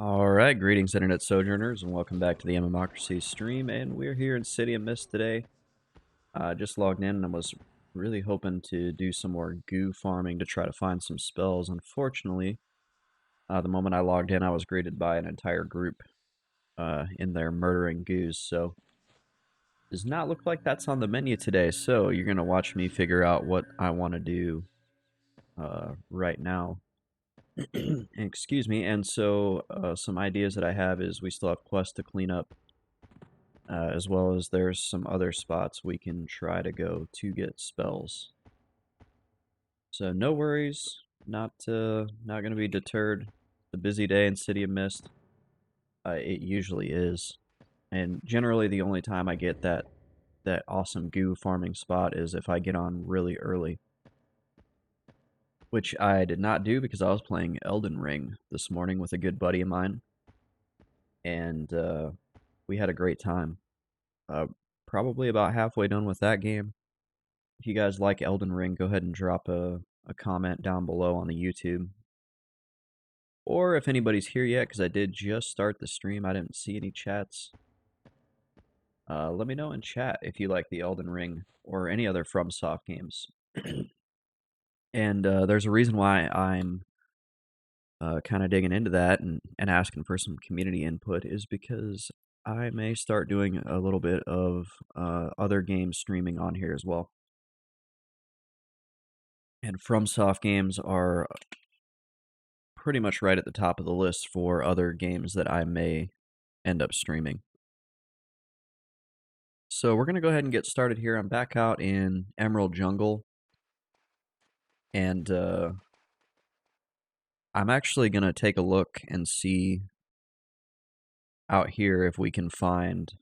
Alright, greetings internet sojourners and welcome back to the MMOcracy stream, and we're here in City of Mist today. Just logged in and was really hoping to do some more goo farming to try to find some spells. Unfortunately, the moment I logged in I was greeted by an entire group in there murdering goos, so does not look like that's on the menu today, so you're going to watch me figure out what I want to do right now. Excuse me. And so some ideas that I have is we still have quests to clean up, as well as there's some other spots we can try to go to get spells. So no worries, not going to be deterred. The busy day in City of Mist, it usually is, and generally the only time I get that awesome goo farming spot is if I get on really early. Which I did not do because I was playing Elden Ring this morning with a good buddy of mine, and we had a great time. Probably about halfway done with that game. If you guys like Elden Ring, go ahead and drop a comment down below on the YouTube. Or if anybody's here yet, because I did just start the stream, I didn't see any chats. Let me know in chat if you like the Elden Ring or any other FromSoft games. And there's a reason why I'm kind of digging into that and asking for some community input is because I may start doing a little bit of other game streaming on here as well. And FromSoft games are pretty much right at the top of the list for other games that I may end up streaming. So we're going to go ahead and get started here. I'm back out in Emerald Jungle, and I'm actually going to take a look and see out here if we can find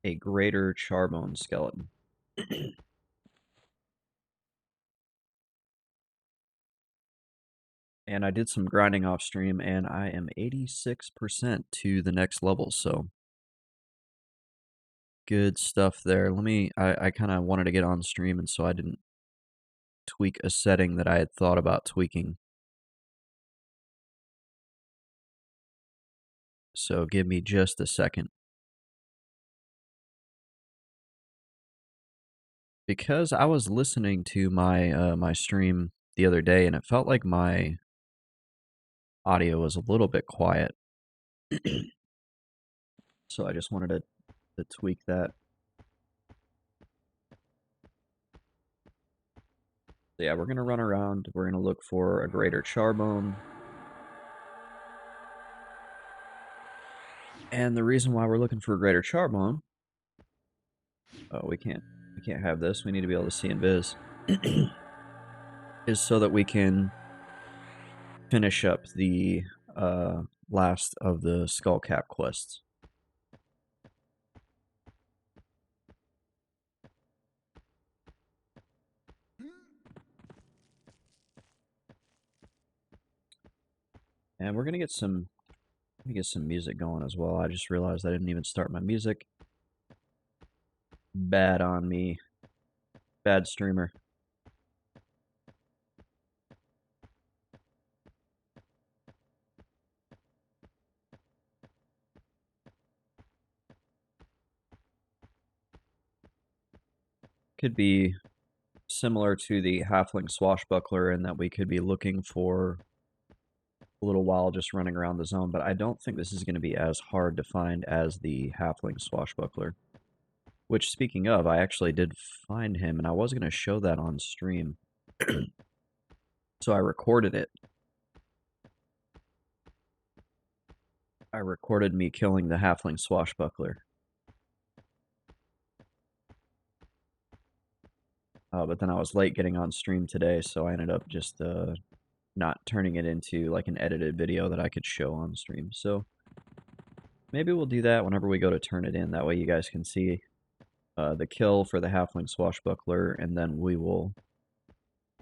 a greater Charbone skeleton. And I did some grinding off stream, and I am 86% to the next level, so good stuff there. I kind of wanted to get on stream, and so I didn't tweak a setting that I had thought about tweaking. So give me just a second. Because I was listening to my my stream the other day, and it felt like my audio was a little bit quiet. So I just wanted to tweak that. So yeah, we're going to run around. We're going to look for a greater Charbone. And the reason why we're looking for a greater Charbone... Oh, we can't have this. We need to be able to see in Viz. Is so that we can finish up the last of the Skullcap quests. And we're gonna get some music going as well. I just realized I didn't even start my music. Bad on me. Bad streamer. Could be similar to the Halfling Swashbuckler in that we could be looking for a little while just running around the zone, but I don't think this is going to be as hard to find as the Halfling Swashbuckler. Which, speaking of, I actually did find him, and I was going to show that on stream. So I recorded it. I recorded me killing the Halfling Swashbuckler. But then I was late getting on stream today, so I ended up just not turning it into like an edited video that I could show on stream. So maybe we'll do that whenever we go to turn it in. That way you guys can see the kill for the Halfling Swashbuckler, and then we will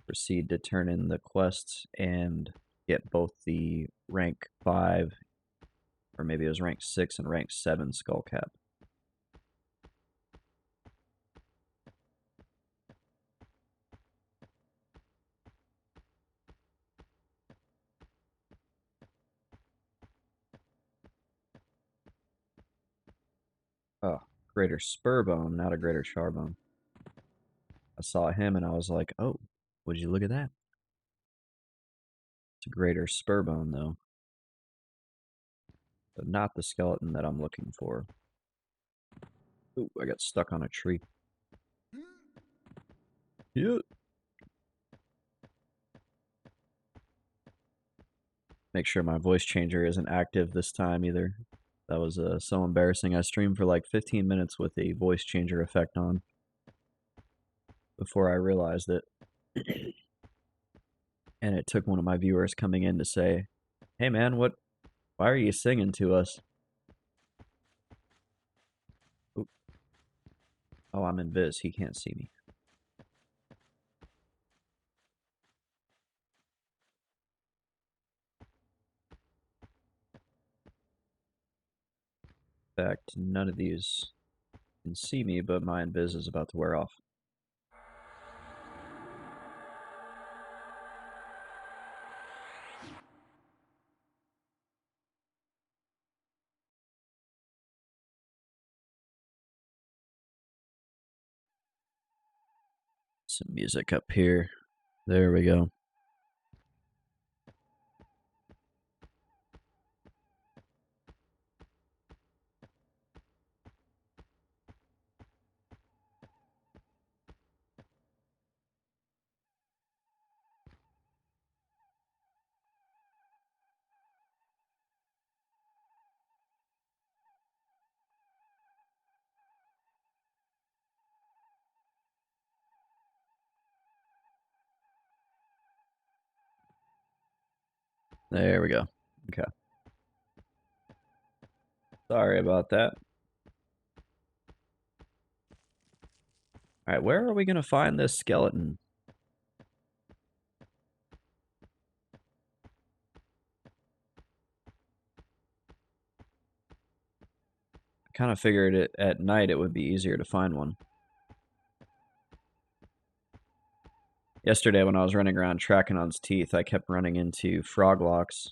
proceed to turn in the quests and get both the rank 5, or maybe it was rank 6 and rank 7 Skullcap. Greater Spurbone, not a Greater Charbone. I saw him and I was like, oh, would you look at that? It's a Greater Spurbone, though. But not the skeleton that I'm looking for. Ooh, I got stuck on a tree. Yeah. Make sure my voice changer isn't active this time either. That was so embarrassing. I streamed for like 15 minutes with a voice changer effect on before I realized it. And it took one of my viewers coming in to say, hey man, why are you singing to us? Oop. Oh, I'm invis. He can't see me. In fact, none of these can see me, but my invis is about to wear off. Some music up here. There we go. There we go. Okay. Sorry about that. Alright, where are we going to find this skeleton? I kind of figured it at night it would be easier to find one. Yesterday when I was running around Trakanon's teeth, I kept running into froglocks.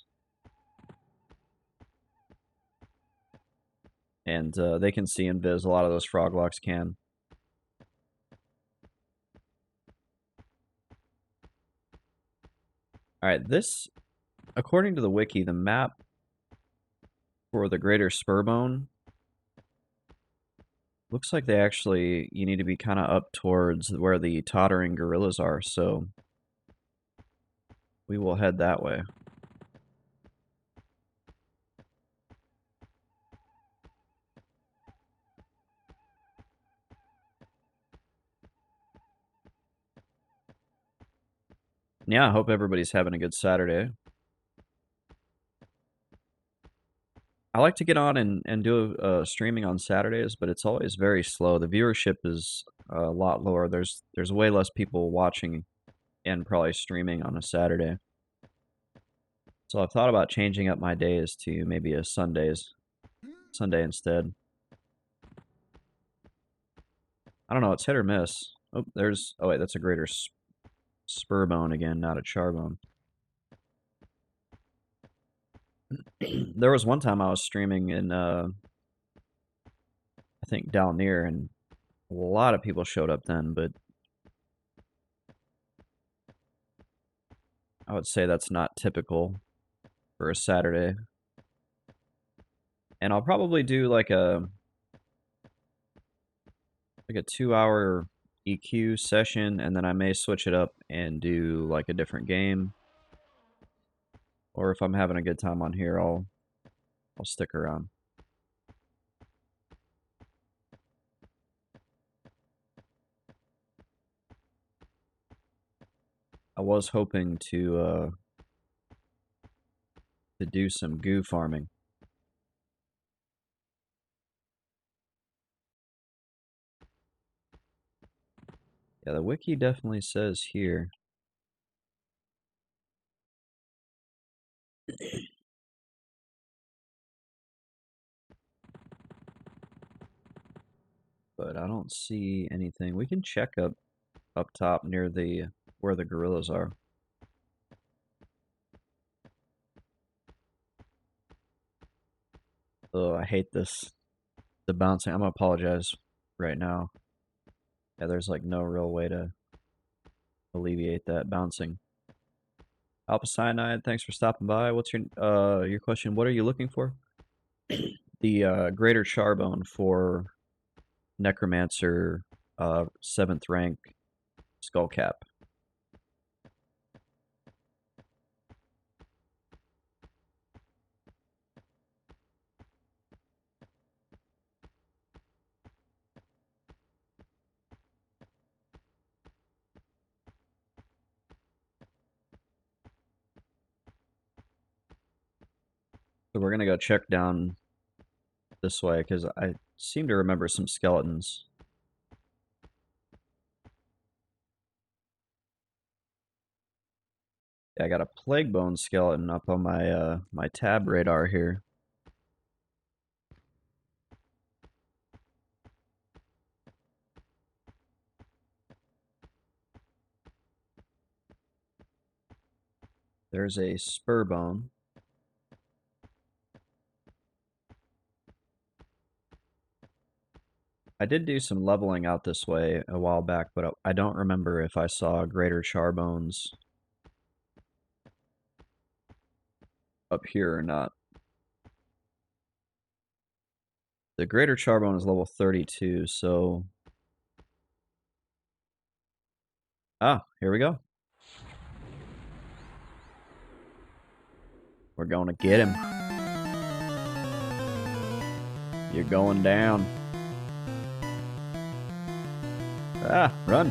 And they can see invis. A lot of those froglocks can. Alright, this, according to the wiki, the map for the Greater Spurbone looks like you need to be kind of up towards where the tottering gorillas are, so we will head that way. Yeah, I hope everybody's having a good Saturday. I like to get on and do streaming on Saturdays, but it's always very slow. The viewership is a lot lower. There's way less people watching and probably streaming on a Saturday. So I've thought about changing up my days to maybe a Sunday instead. I don't know, it's hit or miss. Oh, wait, that's a Greater Spurbone again, not a Charbone. There was one time I was streaming in, I think down near, and a lot of people showed up then, but I would say that's not typical for a Saturday. And I'll probably do like a 2-hour EQ session, and then I may switch it up and do like a different game. Or if I'm having a good time on here, I'll stick around. I was hoping to do some goo farming. Yeah, the wiki definitely says here. But I don't see anything. We can check up top near where the gorillas are. Oh, I hate this. The bouncing, I'm gonna apologize right now. Yeah, there's like no real way to alleviate that bouncing. Alpha Cyanide, thanks for stopping by. What's your question? What are you looking for? The Greater Charbone for Necromancer 7th rank Skullcap. So we're gonna go check down this way because I seem to remember some skeletons. Yeah, I got a Plague Bone skeleton up on my my tab radar here. There's a Spur Bone. I did do some leveling out this way a while back, but I don't remember if I saw Greater Charbones up here or not. The Greater Charbone is level 32, so... Ah, here we go. We're going to get him. You're going down. Ah, run.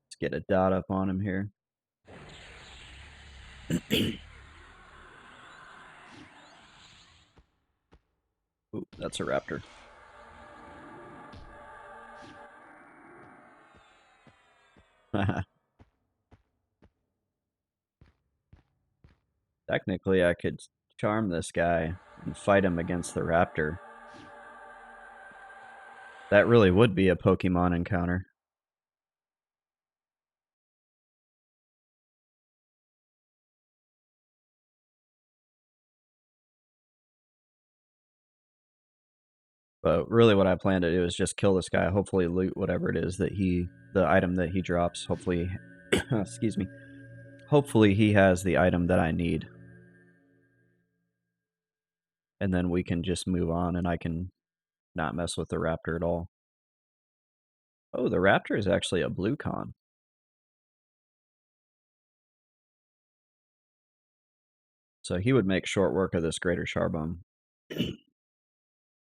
Let's get a dot up on him here. Ooh, that's a raptor. Technically, I could charm this guy and fight him against the raptor. That really would be a Pokemon encounter. But really what I plan to do is just kill this guy, hopefully loot whatever it is that the item that he drops. Hopefully, excuse me, hopefully he has the item that I need. And then we can just move on and I can not mess with the raptor at all. Oh, the raptor is actually a blue con. So he would make short work of this Greater Charbone.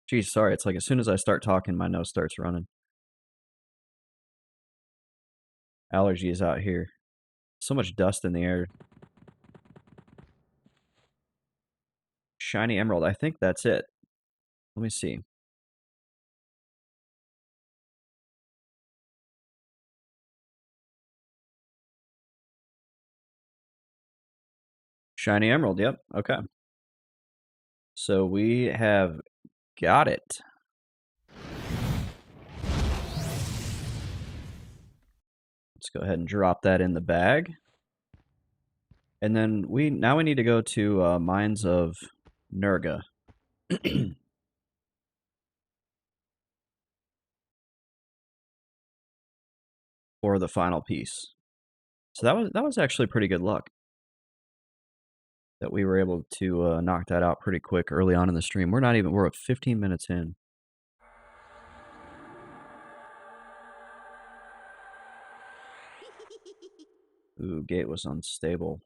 Geez, sorry, it's like as soon as I start talking, my nose starts running. Allergies out here. So much dust in the air. Shiny Emerald, I think that's it. Let me see. Shiny Emerald, yep, okay. So we have got it. Let's go ahead and drop that in the bag. And then we need to go to Mines of Nurga. For the final piece. So that was actually pretty good luck. That we were able to knock that out pretty quick early on in the stream. We're at 15 minutes in. Ooh, gate was unstable.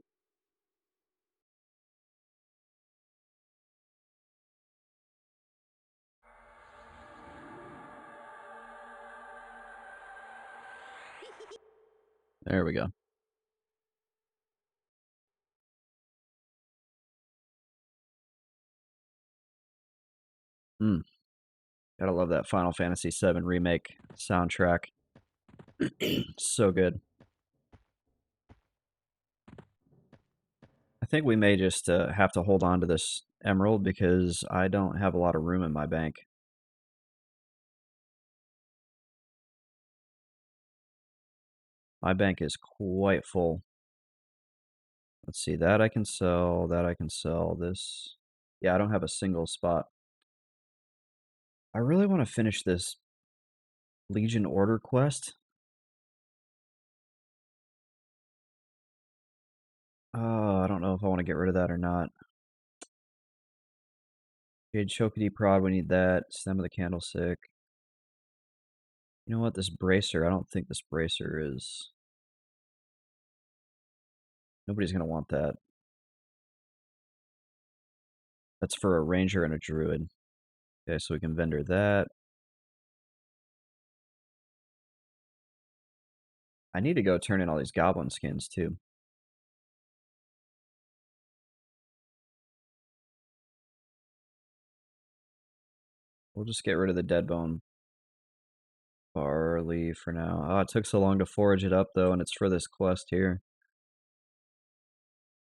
There we go. Gotta love that Final Fantasy VII Remake soundtrack. So good. I think we may just have to hold on to this emerald because I don't have a lot of room in my bank. My bank is quite full. Let's see, that I can sell, that I can sell. This, yeah, I don't have a single spot. I really want to finish this Legion Order quest. Oh, I don't know if I want to get rid of that or not. Jade Chokity Prod, we need that. Stem of the Candlestick. You know what, this Bracer, I don't think this Bracer is... Nobody's going to want that. That's for a Ranger and a Druid. Okay, so we can vendor that. I need to go turn in all these Goblin skins, too. We'll just get rid of the Deadbone Barley for now. Oh, it took so long to forage it up, though, and it's for this quest here.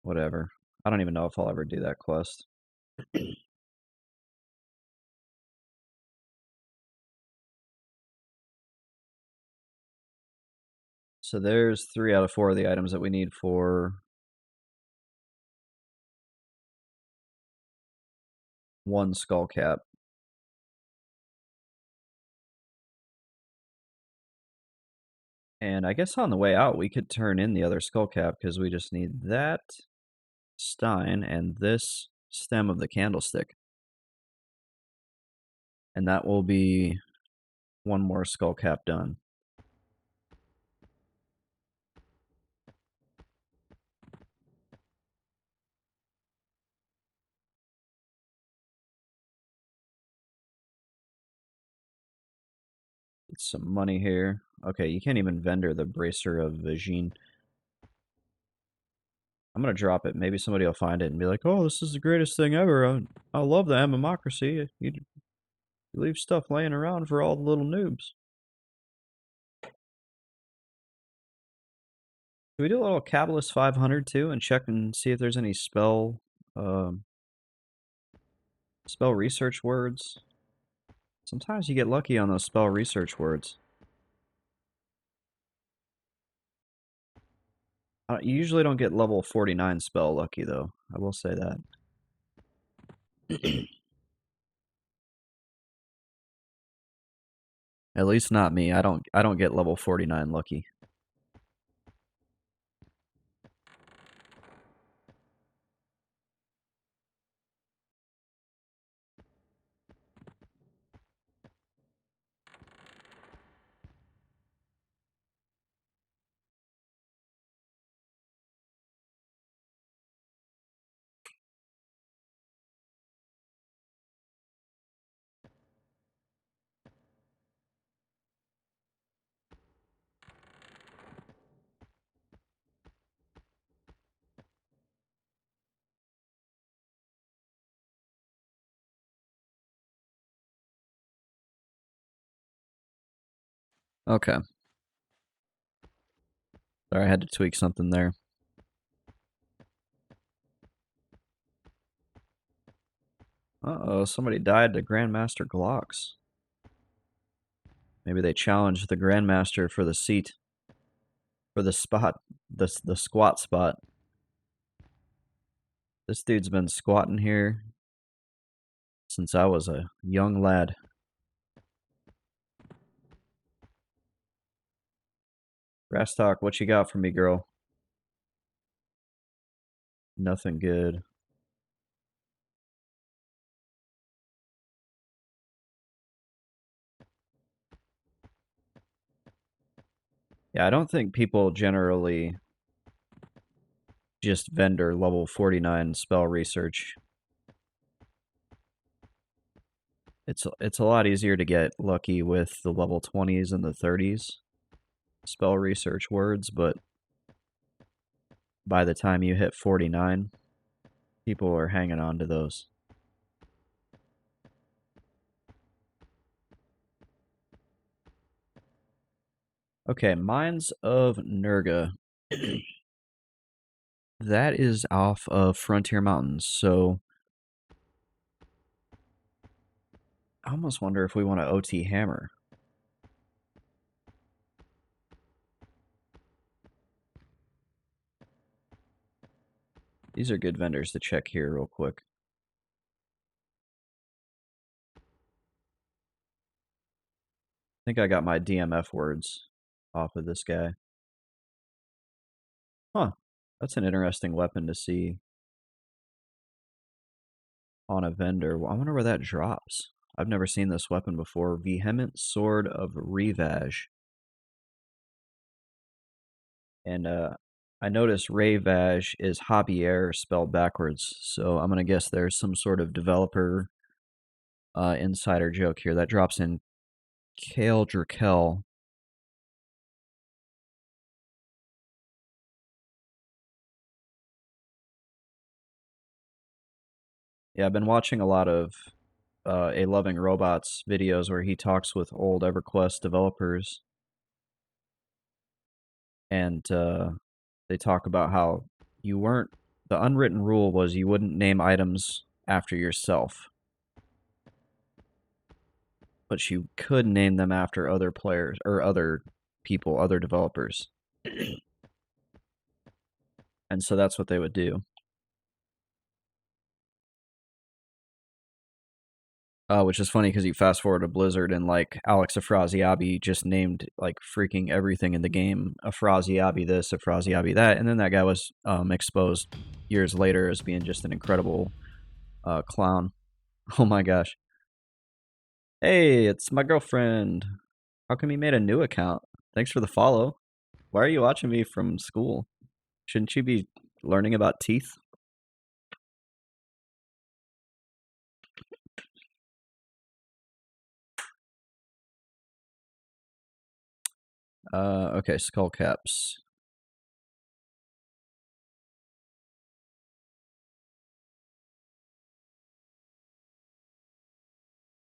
Whatever. I don't even know if I'll ever do that quest. So there's 3 out of 4 of the items that we need for one Skullcap. And I guess on the way out, we could turn in the other Skullcap because we just need that Stein and this stem of the Candlestick. And that will be one more Skullcap done. Get some money here. Okay, you can't even vendor the Bracer of Vision. I'm going to drop it. Maybe somebody will find it and be like, oh, this is the greatest thing ever. I love the MMOcracy. You leave stuff laying around for all the little noobs. Can we do a little Cabalist 500 too and check and see if there's any spell research words? Sometimes you get lucky on those spell research words. You usually don't get level 49 spell lucky though. I will say that. At least not me. I don't get level 49 lucky. Okay. Sorry, I had to tweak something there. Uh-oh, somebody died to Grandmaster Glocks. Maybe they challenged the Grandmaster for the seat. For the spot. The squat spot. This dude's been squatting here since I was a young lad. Rastock, what you got for me, girl? Nothing good. Yeah, I don't think people generally just vendor level 49 spell research. It's a lot easier to get lucky with the level 20s and the 30s spell research words, but by the time you hit 49, people are hanging on to those. Okay, Mines of Nurga. That is off of Frontier Mountains, so I almost wonder if we want to OT Hammer. These are good vendors to check here real quick. I think I got my DMF words off of this guy. Huh. That's an interesting weapon to see on a vendor. I wonder where that drops. I've never seen this weapon before. Vehement Sword of Revage. And I noticed Revage is Javier spelled backwards, so I'm going to guess there's some sort of developer insider joke here. That drops in Kale Drakel. Yeah, I've been watching a lot of A Loving Robots videos where he talks with old Everquest developers, and they talk about how the unwritten rule was you wouldn't name items after yourself, but you could name them after other players or other people, other developers. And so that's what they would do. Which is funny because you fast forward to Blizzard and like Alex Afrasiabi just named like freaking everything in the game Afrasiabi this, Afrasiabi that, and then that guy was exposed years later as being just an incredible clown. Oh my gosh. Hey, it's my girlfriend. How come you made a new account? Thanks for the follow. Why are you watching me from school? Shouldn't you be learning about teeth? Okay, Skullcaps.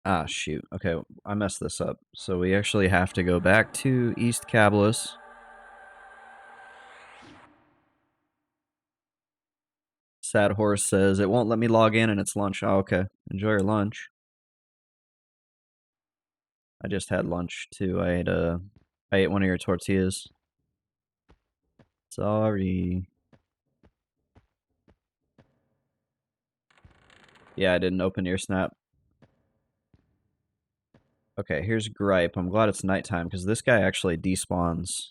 Ah, shoot. Okay, I messed this up. So we actually have to go back to East Cablis. Sad Horse says, it won't let me log in and it's lunch. Oh, okay. Enjoy your lunch. I just had lunch, too. I ate one of your tortillas. Sorry. Yeah, I didn't open your snap. Okay, here's Gripe. I'm glad it's nighttime, because this guy actually despawns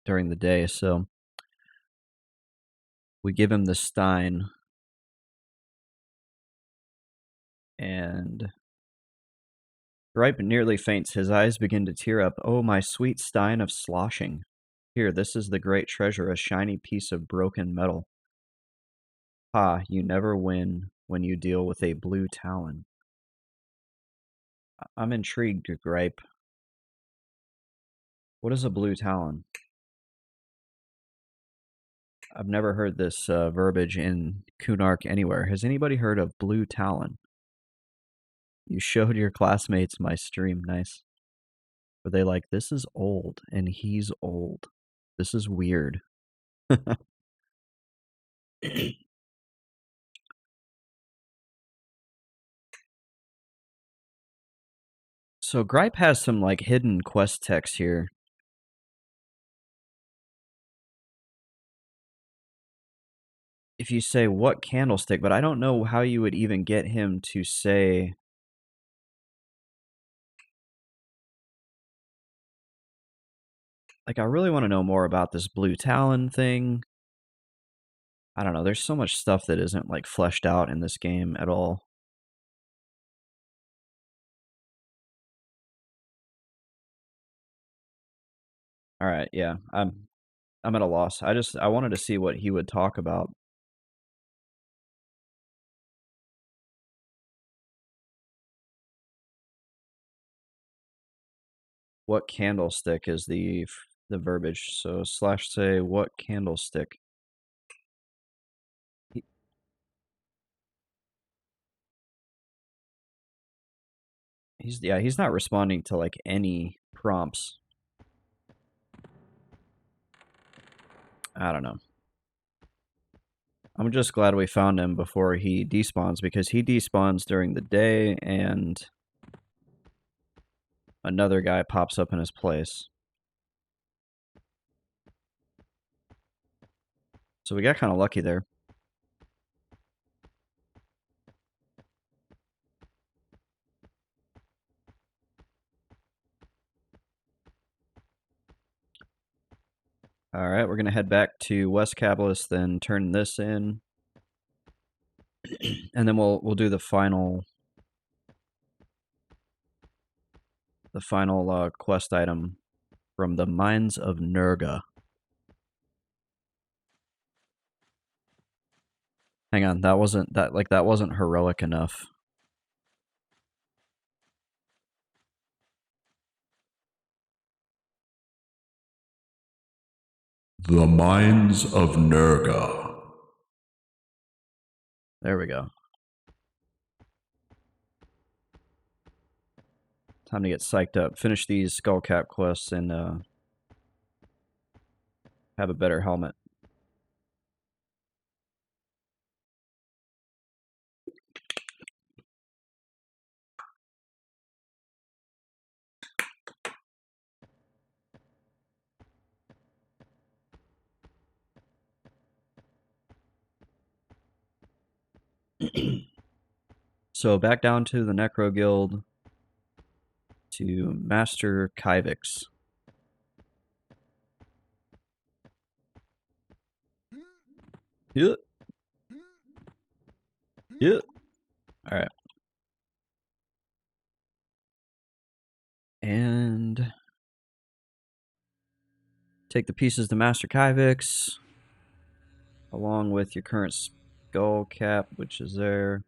during the day, so we give him the Stein, and Gripe nearly faints. His eyes begin to tear up. Oh, my sweet Stein of sloshing. Here, this is the great treasure, a shiny piece of broken metal. Ha, you never win when you deal with a blue talon. I'm intrigued, Gripe. What is a blue talon? I've never heard this verbiage in Kunark anywhere. Has anybody heard of blue talon? You showed your classmates my stream. Nice. Were they like, this is old, and he's old. This is weird. So Gripe has some like hidden quest text here. If you say what candlestick, but I don't know how you would even get him to say. Like, I really want to know more about this blue talon thing. I don't know. There's so much stuff that isn't like fleshed out in this game at all. All right, yeah. I'm at a loss. I wanted to see what he would talk about. What candlestick is the verbiage? So slash say what candlestick. He's not responding to like any prompts. I don't know. I'm just glad we found him before he despawns, because he despawns during the day and another guy pops up in his place. So we got kind of lucky there. Alright, we're going to head back to West Cabalus, then turn this in. And then we'll do the final quest item from the Mines of Nurga. Hang on, that wasn't heroic enough. The Mines of Nurga. There we go. Time to get psyched up. Finish these Skullcap quests and have a better helmet. So back down to the Necro Guild to Master Kivix. Yeah. Yeah. Alright. And take the pieces to Master Kivix, along with your current Skullcap, which is there.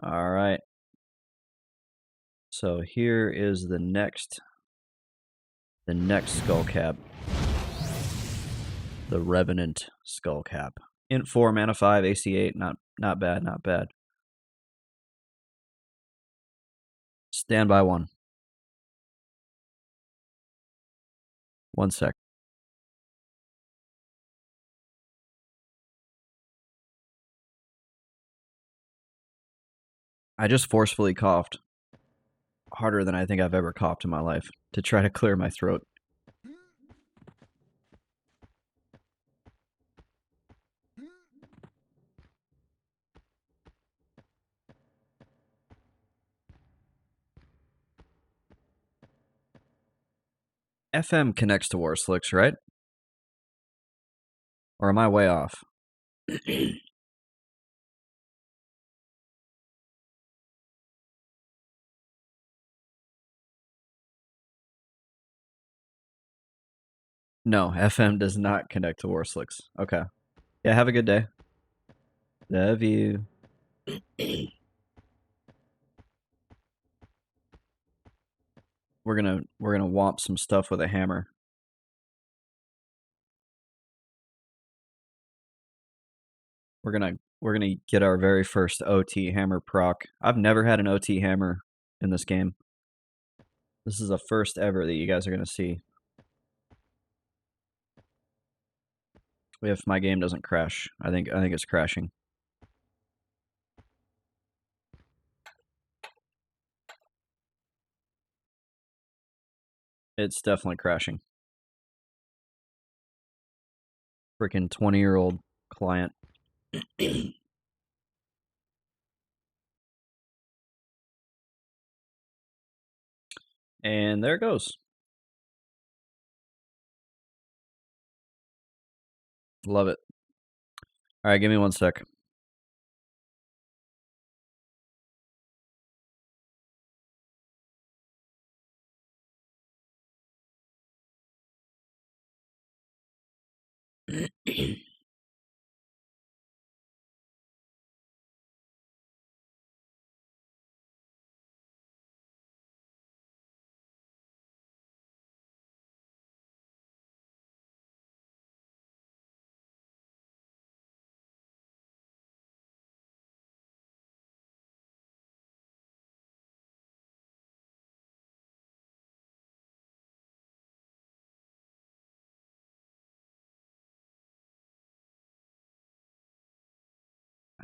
Alright. So here is the next Skullcap. The Revenant Skullcap. Int 4, mana 5, AC 8, not bad, not bad. Standby 1. 1 sec. I just forcefully coughed. Harder than I think I've ever coughed in my life to try to clear my throat. FM connects to Warslicks, right? Or am I way off? No, FM does not connect to Warslicks. Okay. Yeah, have a good day. Love you. We're gonna womp some stuff with a hammer. We're gonna get our very first OT hammer proc. I've never had an OT hammer in this game. This is the first ever that you guys are gonna see. If my game doesn't crash. I think it's crashing. It's definitely crashing. Freaking 20-year-old client. And there it goes. Love it. Alright, give me 1 sec.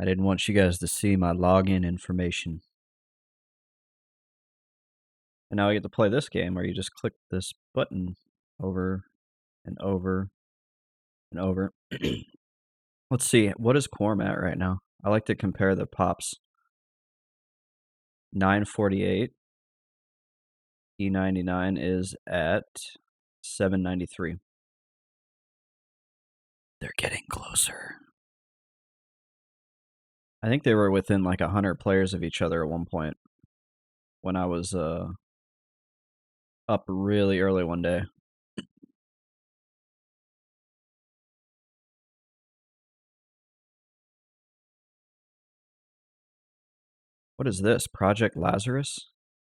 I didn't want you guys to see my login information. And now I get to play this game where you just click this button over and over and over. Let's see, what is Quorum at right now? I like to compare the pops. 948. E99 is at 793. They're getting closer. I think they were within like 100 players of each other at one point when I was up really early one day. What is this? Project Lazarus?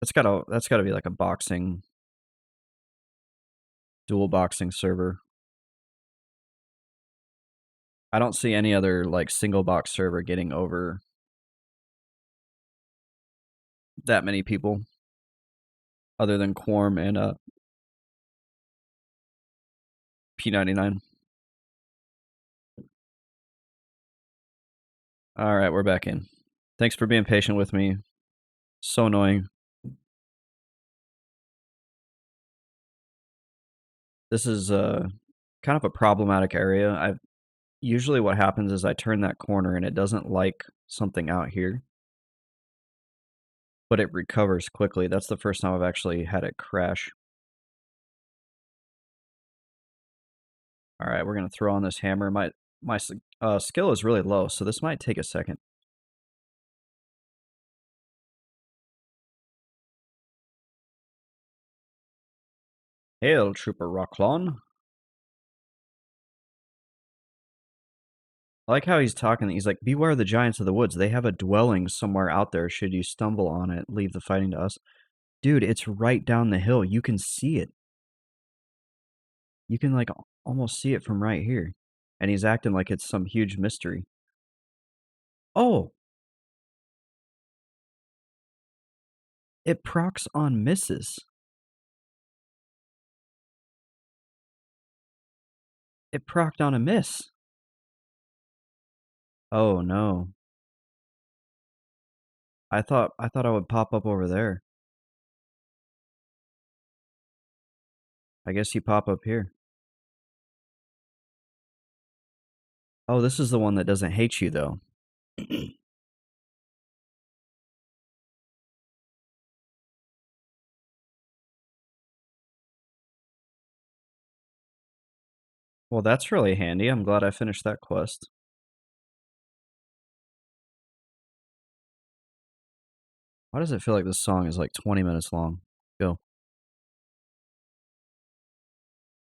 That's gotta be like a boxing, dual boxing server. I don't see any other like single box server getting over that many people other than Quorum and P99. All right, we're back in. Thanks for being patient with me. So annoying. This is kind of a problematic area. I usually what happens is I turn that corner and it doesn't like something out here, but it recovers quickly. That's the first time I've actually had it crash. All right, we're gonna throw on this hammer. My skill is really low, so this might take a second. Hail, Trooper Rocklon. I like how he's talking. He's like, beware the giants of the woods. They have a dwelling somewhere out there. Should you stumble on it, leave the fighting to us. Dude, it's right down the hill. You can see it. You can like almost see it from right here. And he's acting like it's some huge mystery. Oh, it procs on misses. It procced on a miss. Oh no. I thought I would pop up over there. I guess you pop up here. Oh, this is the one that doesn't hate you though. Well, that's really handy. I'm glad I finished that quest. Why does it feel like this song is like 20 minutes long? Go.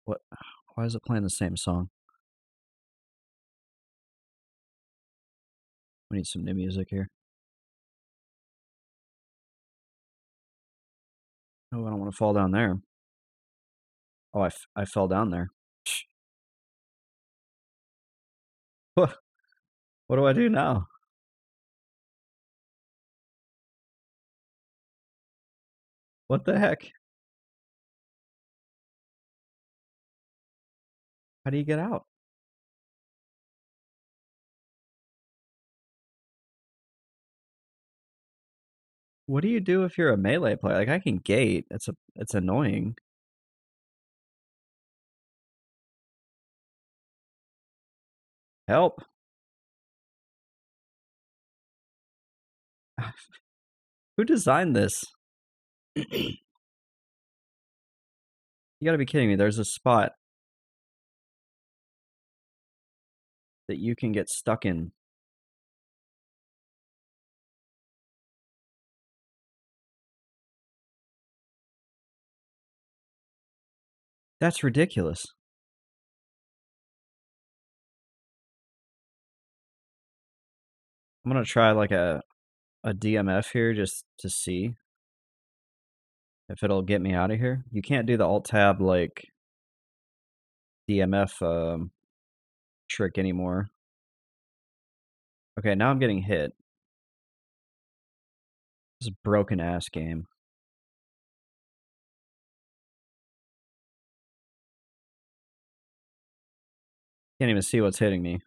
What? Why is it playing the same song? We need some new music here. Oh, I don't want to fall down there. Oh, I fell down there. What? What do I do now? What the heck? How do you get out? What do you do if you're a melee player? Like I can gate. It's annoying. Help. Who designed this? You gotta be kidding me. There's a spot that you can get stuck in. That's ridiculous. I'm gonna try like a DMF here just to see if it'll get me out of here. You can't do the alt tab like DMF trick anymore. Okay, now I'm getting hit. This is a broken ass game. Can't even see what's hitting me.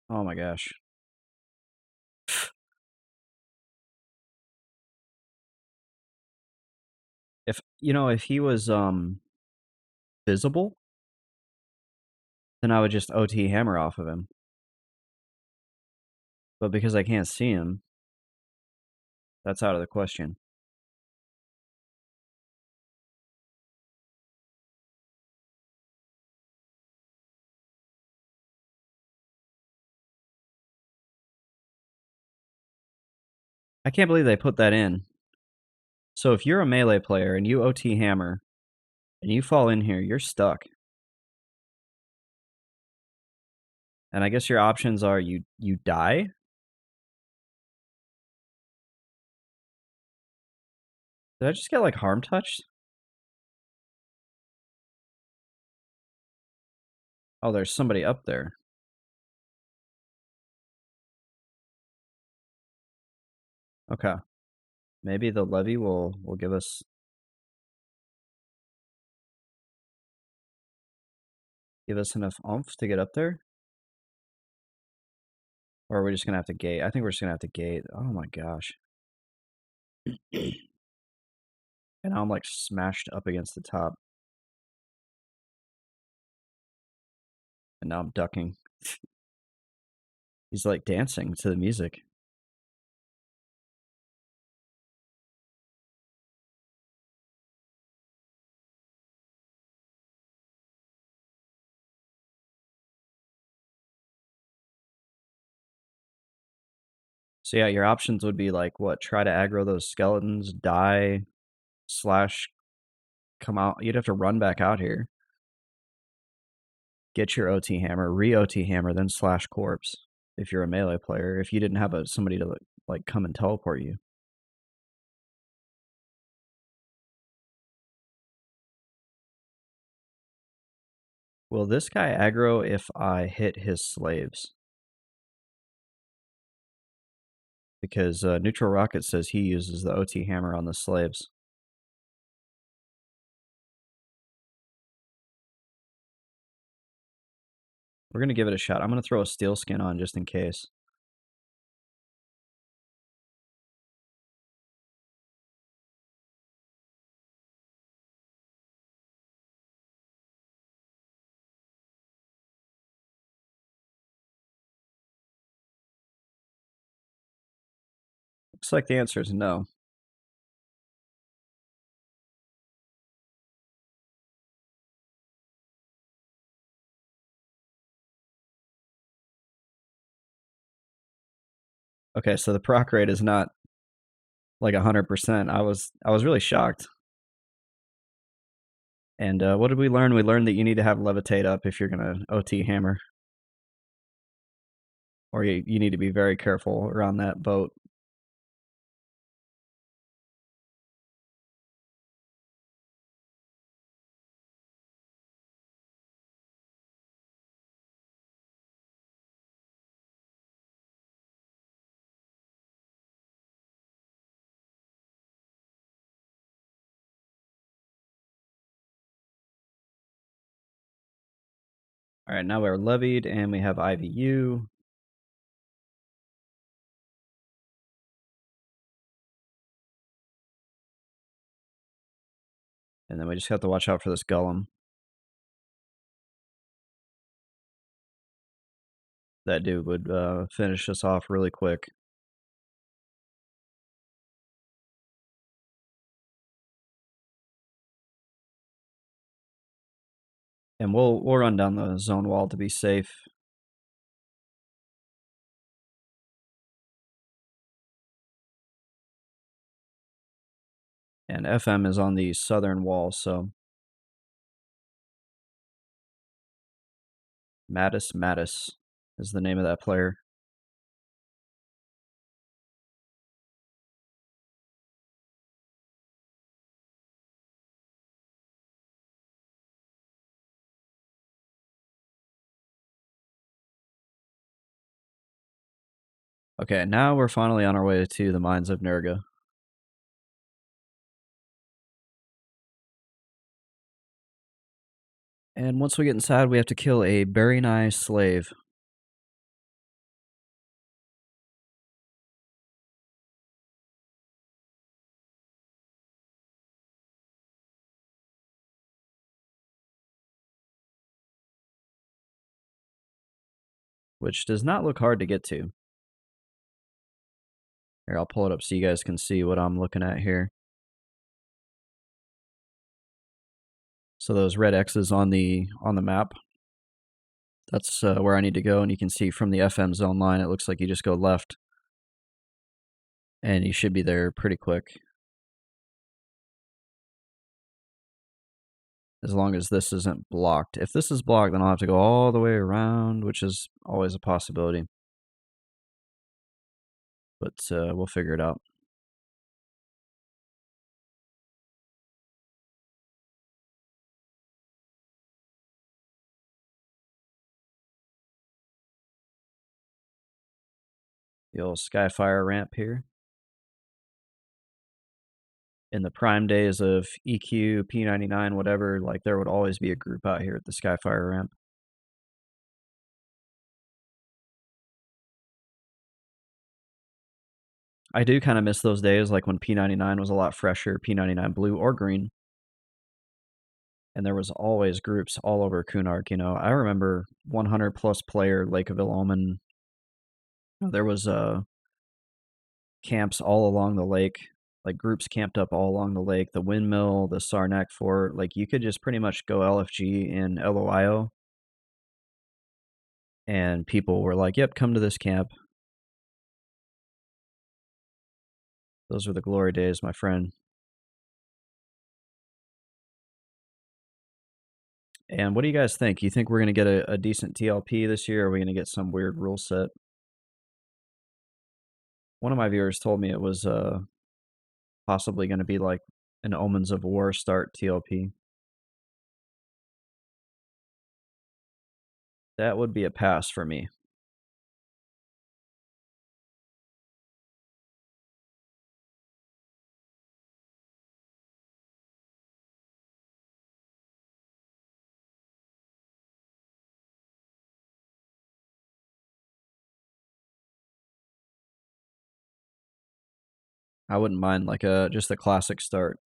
Oh my gosh. If he was visible, then I would just OT hammer off of him. But because I can't see him, that's out of the question. I can't believe they put that in. So if you're a melee player and you OT hammer and you fall in here, you're stuck. And I guess your options are you die. Did I just get like harm touched? Oh, there's somebody up there. Okay. Maybe the levy will give us enough oomph to get up there? Or are we just gonna have to gate? I think we're just gonna have to gate. Oh my gosh. And now I'm like smashed up against the top. And now I'm ducking. He's like dancing to the music. So yeah, your options would be like what? Try to aggro those skeletons, die, slash come out. You'd have to run back out here. Get your OT hammer, re-OT hammer, then slash corpse if you're a melee player. If you didn't have somebody to like come and teleport you. Will this guy aggro if I hit his slaves? Because Neutral Rocket says he uses the OT hammer on the slaves. We're going to give it a shot. I'm going to throw a steel skin on just in case. Looks like the answer is no. Okay, so the proc rate is not like 100%. I was really shocked. And what did we learn? We learned that you need to have levitate up if you're going to OT hammer. Or you need to be very careful around that boat. All right, now we're levied and we have IVU. And then we just have to watch out for this golem. That dude would finish us off really quick. And we'll run down the zone wall to be safe. And FM is on the southern wall, so Mattis is the name of that player. Okay, now we're finally on our way to the Mines of Nurga. And once we get inside, we have to kill a very nice slave. which does not look hard to get to. Here, I'll pull it up so you guys can see what I'm looking at here. So those red X's on the map, that's where I need to go, and you can see from the FM zone line, it looks like you just go left, and you should be there pretty quick. As long as this isn't blocked. If this is blocked, then I'll have to go all the way around, which is always a possibility. But we'll figure it out. The old Skyfire ramp here. In the prime days of EQ, P99, whatever, like there would always be a group out here at the Skyfire ramp. I do kind of miss those days, like when P99 was a lot fresher, P99 blue or green. And there was always groups all over Kunark, you know. I remember 100 plus player Lake of Omen. There was camps all along the lake, like groups camped up all along the lake, the windmill, the Sarnak fort. Like you could just pretty much go LFG in LOIO, and people were like, yep, come to this camp. Those were the glory days, my friend. And what do you guys think? You think we're going to get a decent TLP this year, or are we going to get some weird rule set? One of my viewers told me it was possibly going to be like an Omens of War start TLP. That would be a pass for me. I wouldn't mind like just a classic start.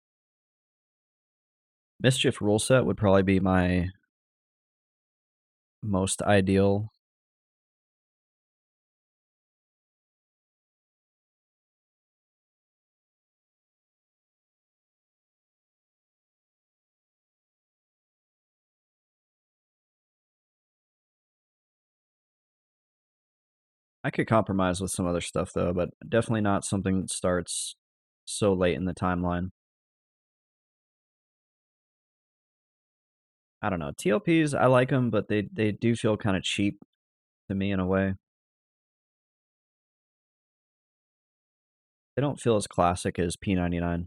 Mischief rule set would probably be my most ideal. I could compromise with some other stuff though, but definitely not something that starts so late in the timeline. I don't know. TLPs, I like them, but they do feel kind of cheap to me in a way. They don't feel as classic as P99.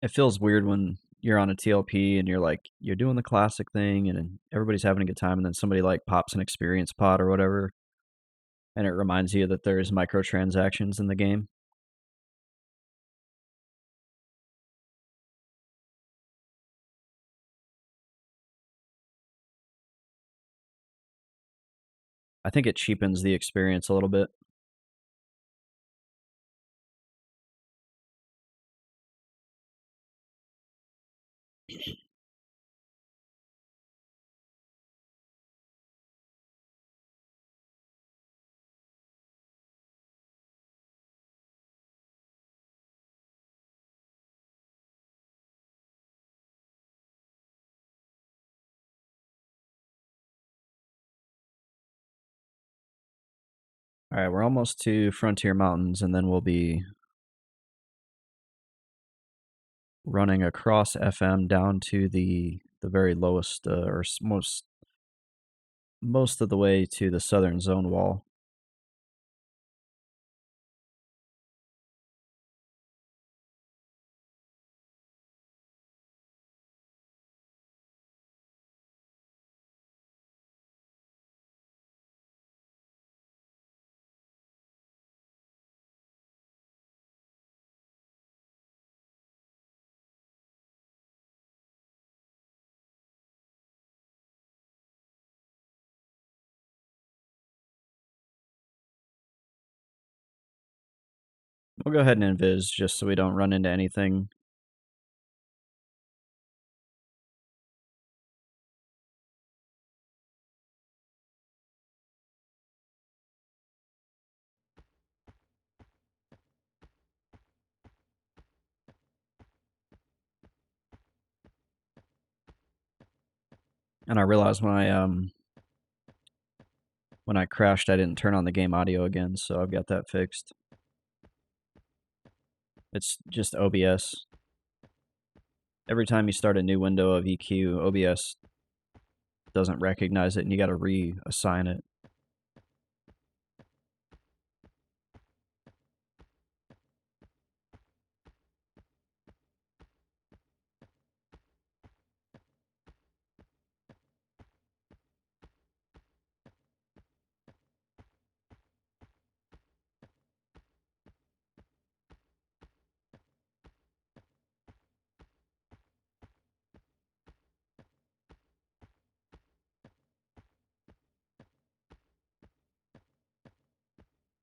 It feels weird when you're on a TLP and you're like you're doing the classic thing and everybody's having a good time, and then somebody like pops an experience pod or whatever, and it reminds you that there's microtransactions in the game. I think it cheapens the experience a little bit. All right, we're almost to Frontier Mountains, and then we'll be running across FM down to the very lowest or most of the way to the southern zone wall. We'll go ahead and invis just so we don't run into anything. And I realized when I crashed, I didn't turn on the game audio again, so I've got that fixed. It's just OBS. Every time you start a new window of EQ, OBS doesn't recognize it, and you got to reassign it.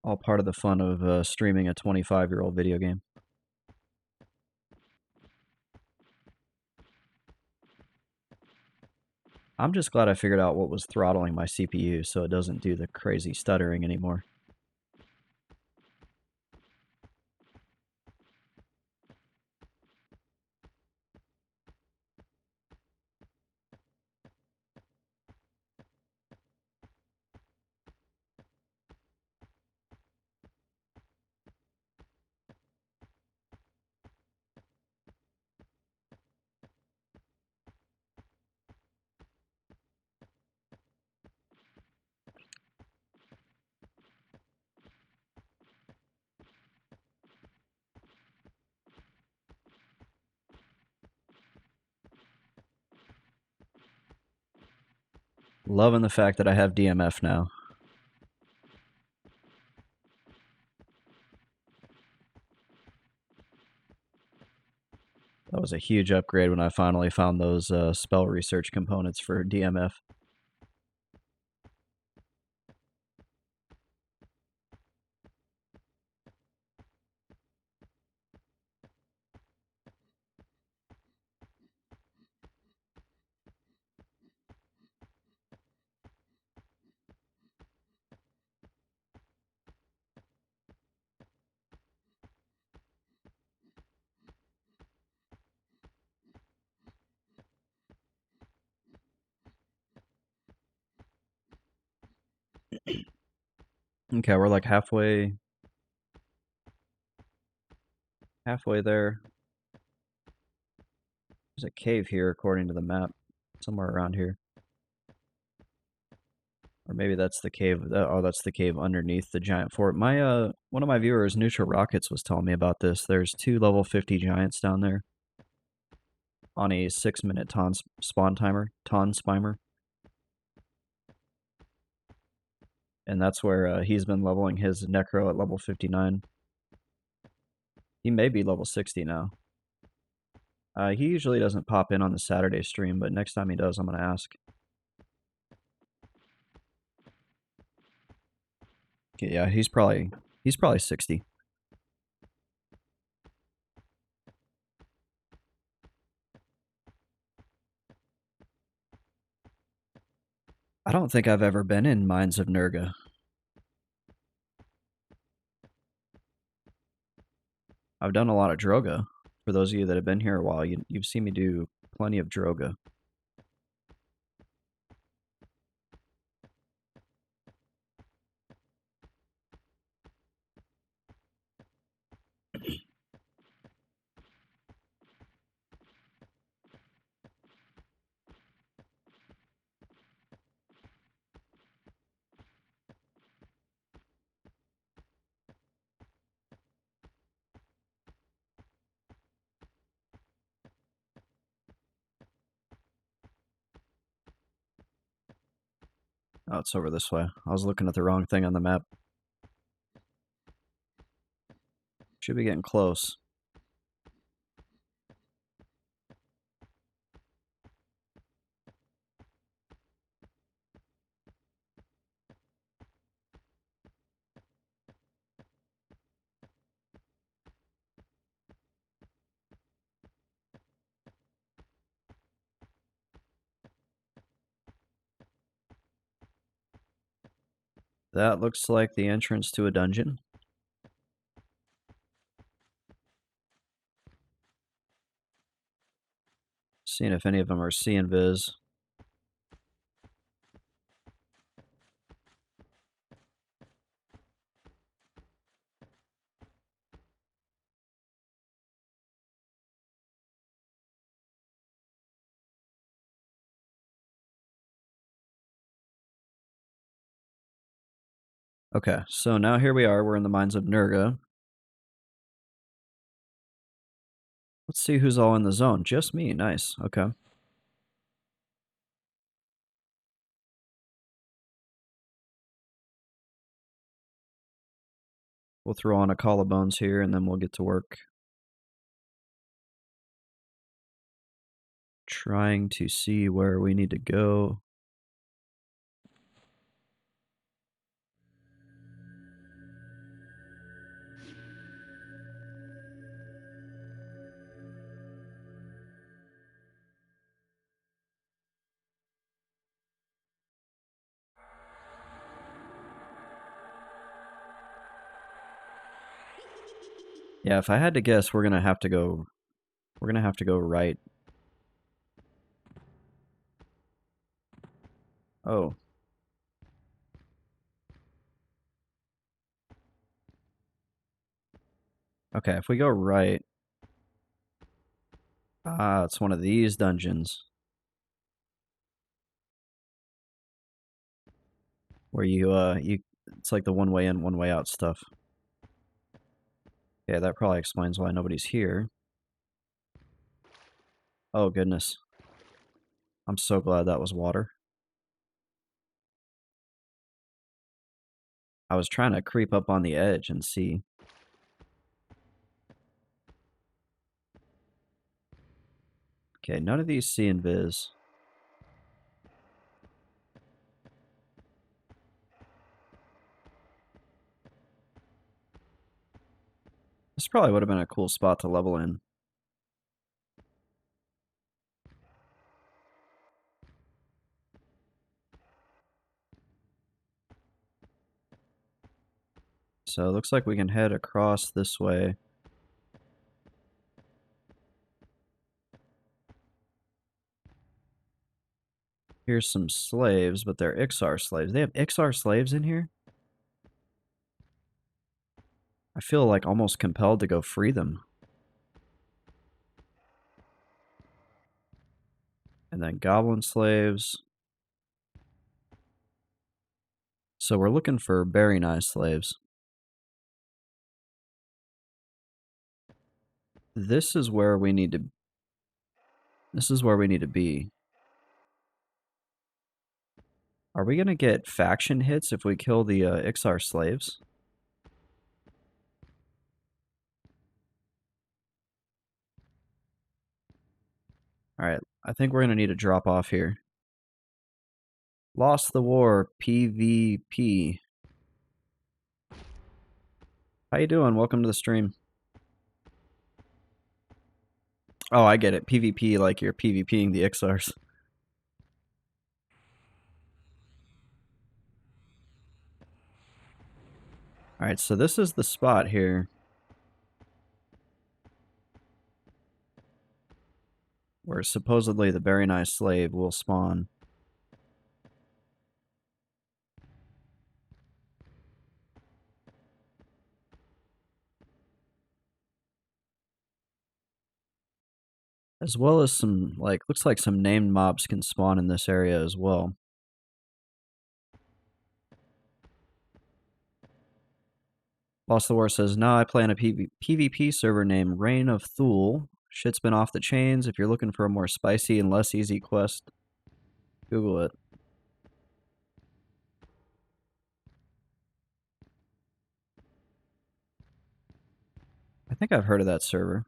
All part of the fun of streaming a 25-year-old video game. I'm just glad I figured out what was throttling my CPU so it doesn't do the crazy stuttering anymore. Loving the fact that I have DMF now. That was a huge upgrade when I finally found those spell research components for DMF. Okay, we're like halfway there. There's a cave here according to the map, somewhere around here. Or maybe that's the cave. Oh, that's the cave underneath the giant fort. My one of my viewers, Neutral Rockets, was telling me about this. There's 2 level 50 giants down there on a 6-minute spawn spimer, and that's where he's been leveling his Necro at level 59. He may be level 60 now. He usually doesn't pop in on the Saturday stream, but next time he does, I'm gonna ask. Yeah, he's probably 60. I don't think I've ever been in Mines of Nurga. I've done a lot of Droga. For those of you that have been here a while, you've seen me do plenty of Droga. Oh, it's over this way. I was looking at the wrong thing on the map. Should be getting close. That looks like the entrance to a dungeon. Seeing if any of them are seeing Viz. Okay, so now here we are. We're in the Mines of Nurga. Let's see who's all in the zone. Just me. Nice. Okay. We'll throw on a collarbones here, and then we'll get to work. Trying to see where we need to go. Yeah, if I had to guess, we're gonna have to go. We're gonna have to go right. Oh. Okay, if we go right. Ah, it's one of these dungeons. Where it's like the one way in, one way out stuff. Yeah, that probably explains why nobody's here. Oh, goodness. I'm so glad that was water. I was trying to creep up on the edge and see. Okay, none of these see invis. This probably would have been a cool spot to level in. So it looks like we can head across this way. Here's some slaves, but they're Ixar slaves. They have Ixar slaves in here? I feel like almost compelled to go free them. And then goblin slaves. So we're looking for very nice slaves. This is where we need to be. Are we gonna get faction hits if we kill the Ixar slaves? Alright, I think we're gonna need to drop off here. Lost the war, PvP. How you doing? Welcome to the stream. Oh, I get it. PvP like you're PvPing the Ixars. Alright, so this is the spot here. Where supposedly the very nice slave will spawn. As well as some, like, looks like some named mobs can spawn in this area as well. Lost the War says, no, I play on a PvP server named Reign of Thule. Shit's been off the chains. If you're looking for a more spicy and less easy quest, Google it. I think I've heard of that server.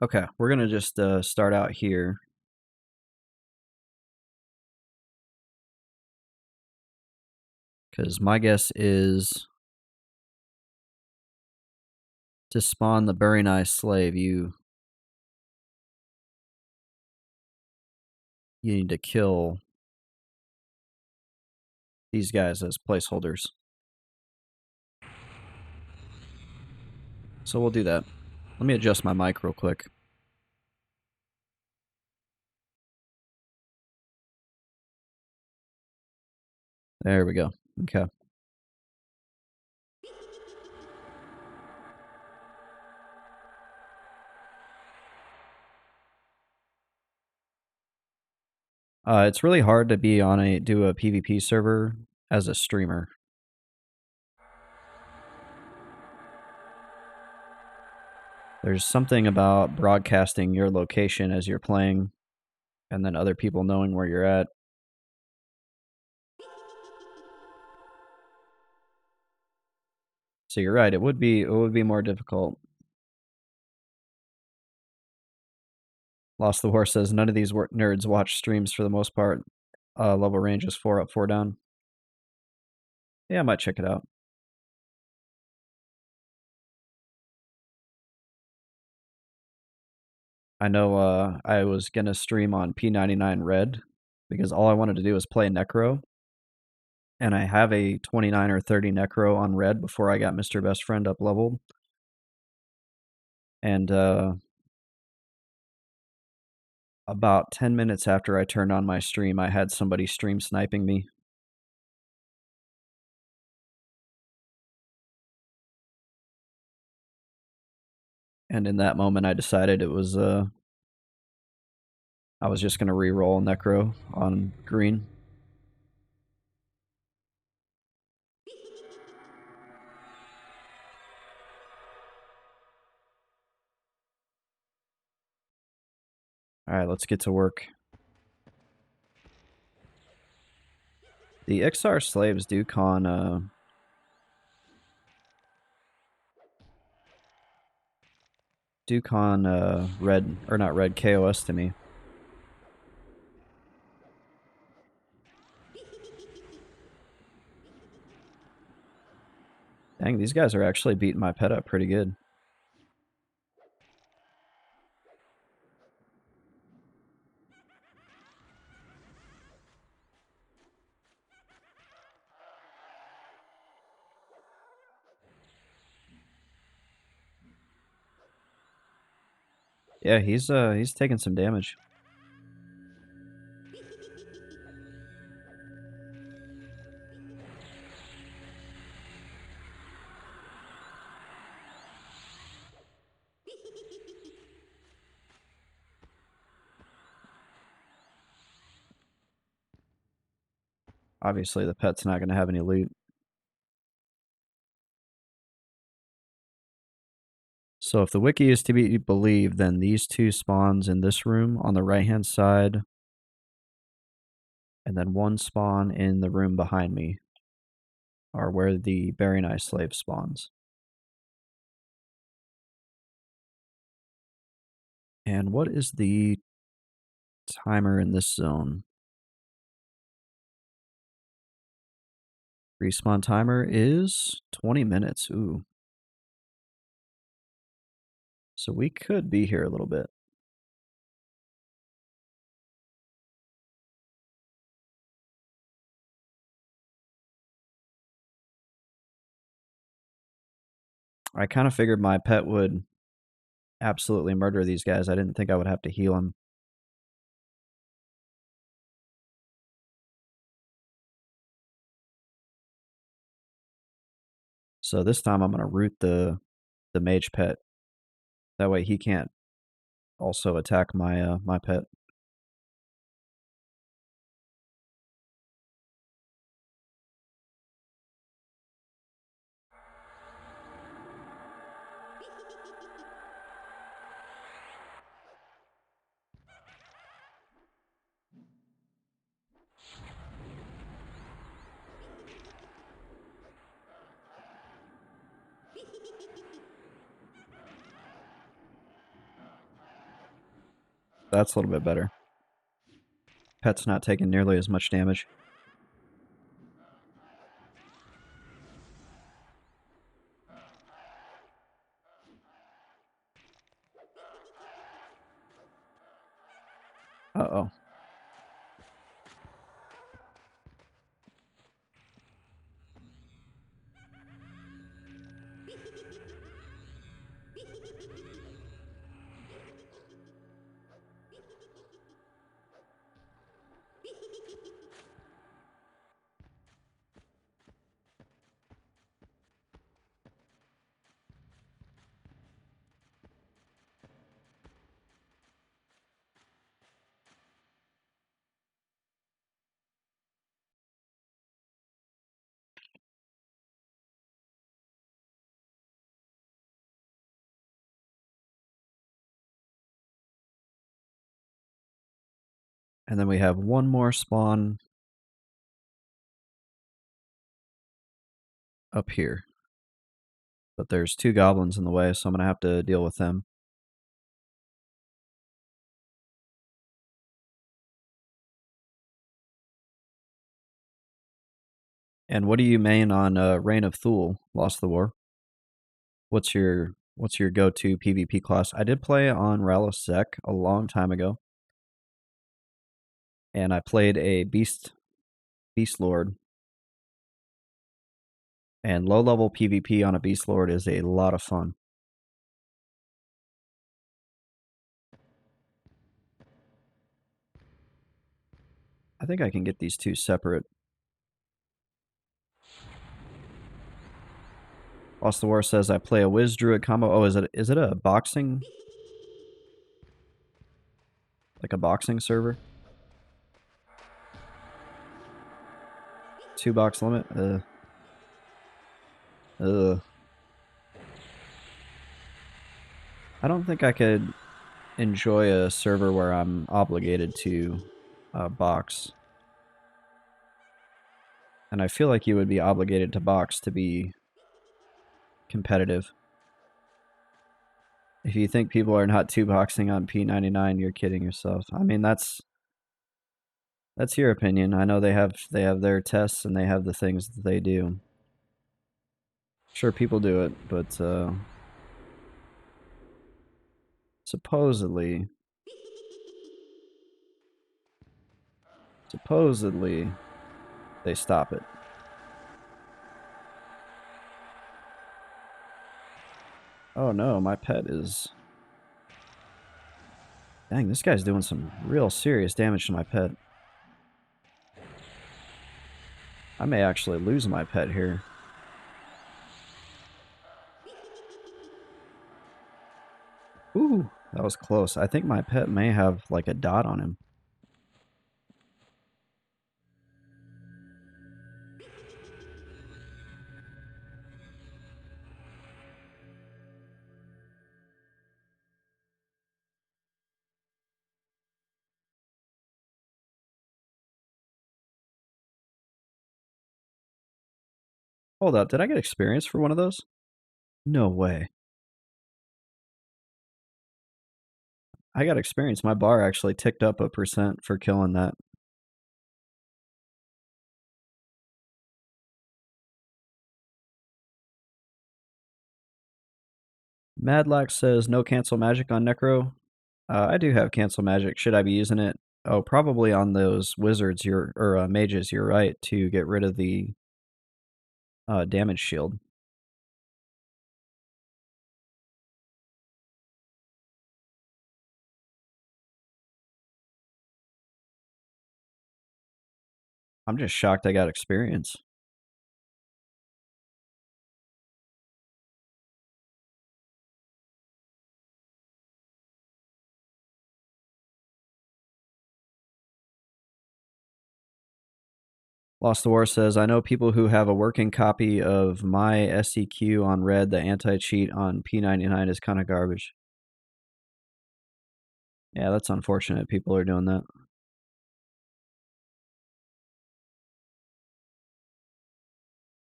Okay, we're going to just start out here. Because my guess is to spawn the very nice slave, you you need to kill these guys as placeholders. So we'll do that. Let me adjust my mic real quick. There we go. Okay. It's really hard to be on do a PvP server as a streamer. There's something about broadcasting your location as you're playing, and then other people knowing where you're at. So you're right. It would be more difficult. Lost the Horse says none of these nerds watch streams for the most part. Level range is 4 up, 4 down. Yeah, I might check it out. I know I was gonna stream on P99 Red because all I wanted to do was play Necro. And I have a 29 or 30 Necro on Red before I got Mr. Best Friend up leveled. And about 10 minutes after I turned on my stream, I had somebody stream sniping me. And in that moment, I decided it was I was just gonna re-roll Necro on green. All right, let's get to work. The XR slaves do con red, or not red, KOS to me. Dang, these guys are actually beating my pet up pretty good. Yeah, he's taking some damage. Obviously, the pet's not going to have any loot. So if the wiki is to be believed, then these two spawns in this room on the right-hand side, and then one spawn in the room behind me, are where the Very Nice Slave spawns. And what is the timer in this zone? Respawn timer is 20 minutes. Ooh. So we could be here a little bit. I kind of figured my pet would absolutely murder these guys. I didn't think I would have to heal him. So this time I'm going to root the mage pet. That way he can't also attack my my pet. That's a little bit better. Pet's not taking nearly as much damage. Uh-oh. And then we have one more spawn up here. But there's 2 goblins in the way, so I'm going to have to deal with them. And what do you main on Reign of Thule, Lost the War? What's your go-to PvP class? I did play on Rallis Zek a long time ago. And I played a Beast Lord. And low-level PvP on a Beast Lord is a lot of fun. I think I can get these 2 separate. Lost the War says I play a Wiz Druid combo. Oh, is it a boxing? Like a boxing server? 2 box limit? I don't think I could enjoy a server where I'm obligated to box. And I feel like you would be obligated to box to be competitive. If you think people are not 2-boxing on P99, you're kidding yourself. I mean, that's your opinion. I know they have their tests and they have the things that they do. Sure, people do it, but supposedly they stop it. Oh no, my pet is... Dang, this guy's doing some real serious damage to my pet. I may actually lose my pet here. Ooh, that was close. I think my pet may have like a dot on him. Hold up, did I get experience for one of those? No way. I got experience. My bar actually ticked up 1% for killing that. Madlax says no cancel magic on Necro. I do have cancel magic. Should I be using it? Oh, probably on those wizards or mages. You're right, to get rid of the damage shield. I'm just shocked I got experience. Lost the War says, I know people who have a working copy of my SEQ on red. The anti-cheat on P99 is kind of garbage. Yeah, that's unfortunate. People are doing that.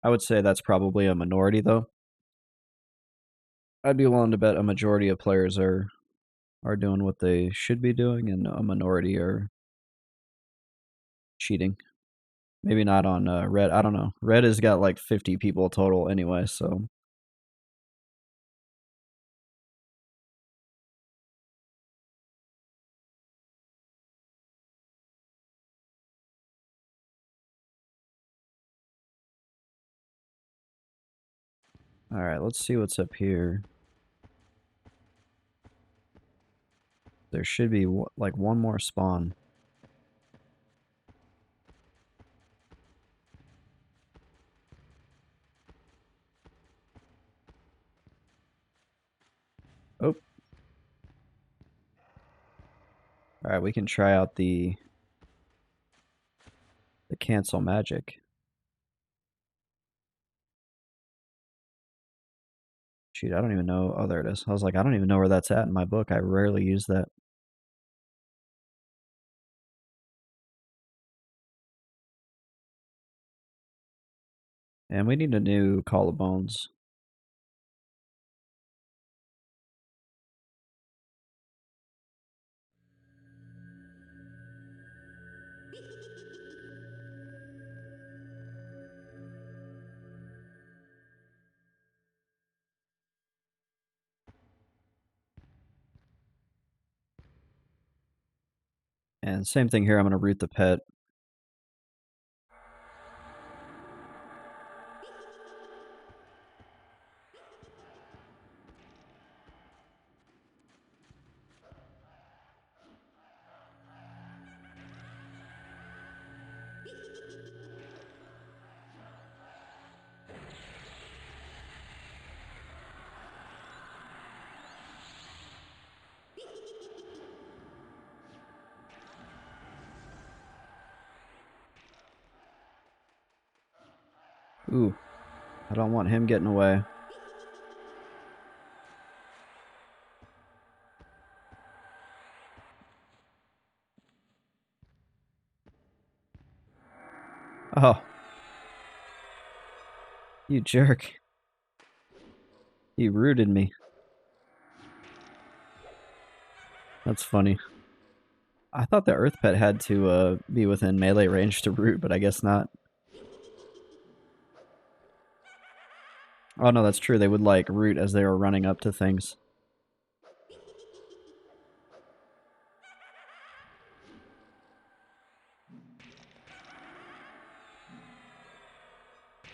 I would say that's probably a minority, though. I'd be willing to bet a majority of players are doing what they should be doing, and a minority are cheating. Maybe not on red. I don't know. Red has got like 50 people total anyway, so. Alright, let's see what's up here. There should be like one more spawn. Oh. Alright, we can try out the cancel magic. Shoot, I don't even know. Oh, there it is. I was like, I don't even know where that's at in my book. I rarely use that. And we need a new collarbones. And same thing here, I'm going to root the pet. Ooh, I don't want him getting away. Oh, you jerk. You rooted me. That's funny. I thought the Earth Pet had to be within melee range to root, but I guess not. Oh no, that's true. They would like root as they were running up to things.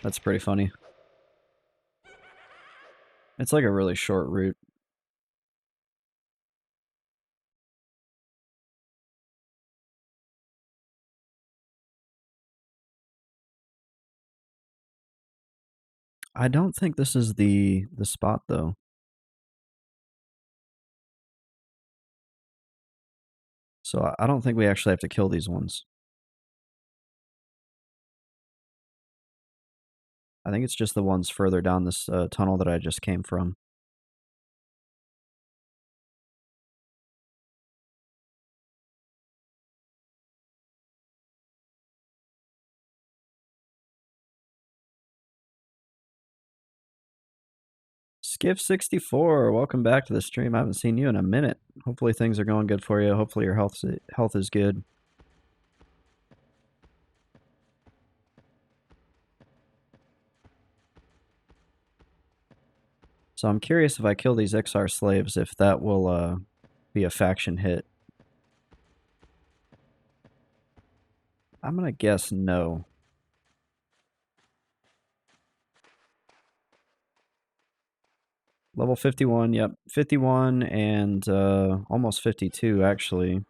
That's pretty funny. It's like a really short route. I don't think this is the spot though. So I don't think we actually have to kill these ones. I think it's just the ones further down this tunnel that I just came from. Skiff64, welcome back to the stream. I haven't seen you in a minute. Hopefully things are going good for you. Hopefully your health is good. So I'm curious if I kill these XR slaves, if that will be a faction hit. I'm gonna guess no. Level 51, yep. 51 and almost 52 actually.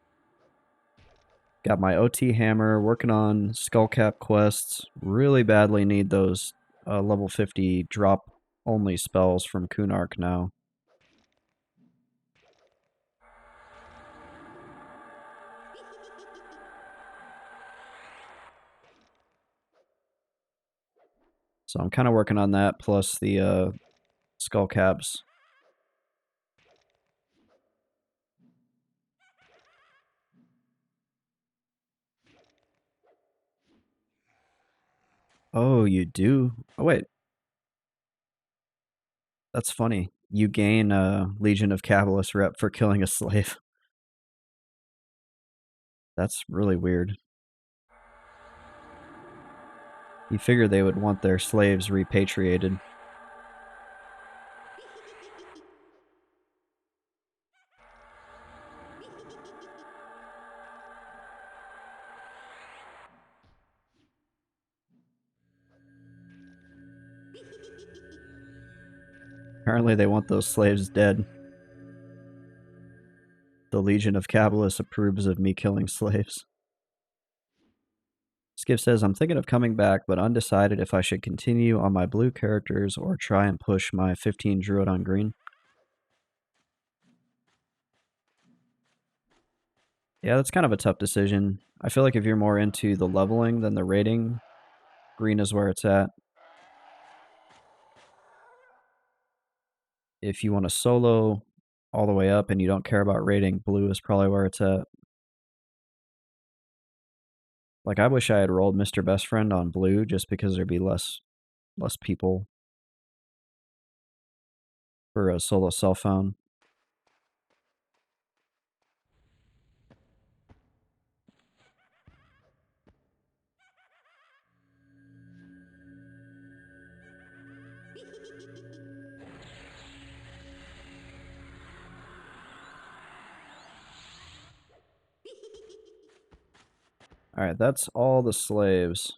Got my OT hammer, working on Skullcap quests. Really badly need those level 50 drop only spells from Kunark now. So I'm kind of working on that, plus the Skullcaps. Oh, you do? Oh, wait. That's funny. You gain Legion of Cabalist rep for killing a slave. That's really weird. You figure they would want their slaves repatriated. Apparently they want those slaves dead. The Legion of Cabalists approves of me killing slaves. Skip says, I'm thinking of coming back, but undecided if I should continue on my blue characters or try and push my 15 druid on green. Yeah, that's kind of a tough decision. I feel like if you're more into the leveling than the rating, green is where it's at. If you want to solo all the way up and you don't care about rating, blue is probably where it's at. Like, I wish I had rolled Mr. Best Friend on blue just because there'd be less less people for a solo cell phone. Alright, that's all the slaves.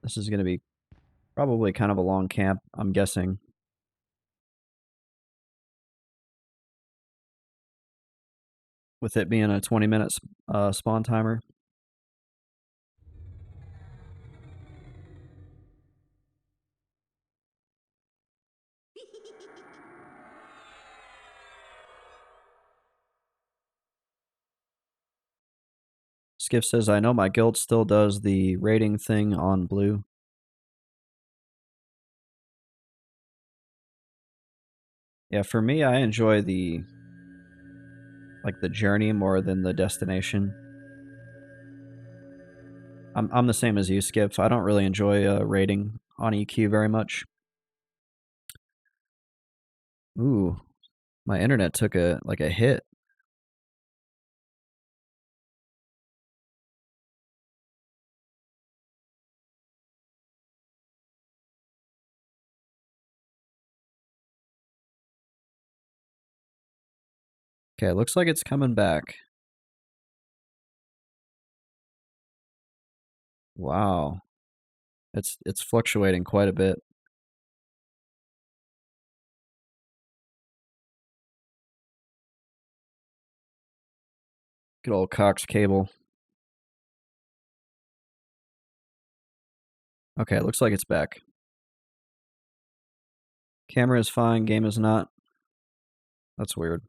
This is going to be probably kind of a long camp, I'm guessing. With it being a 20-minute spawn timer. Skiff says, I know my guild still does the rating thing on blue. Yeah, for me, I enjoy the journey more than the destination. I'm the same as you, Skip. I don't really enjoy rating on EQ very much. Ooh, my internet took a hit. Okay, looks like it's coming back. Wow. It's fluctuating quite a bit. Good old Cox cable. Okay, looks like it's back. Camera is fine, game is not. That's weird.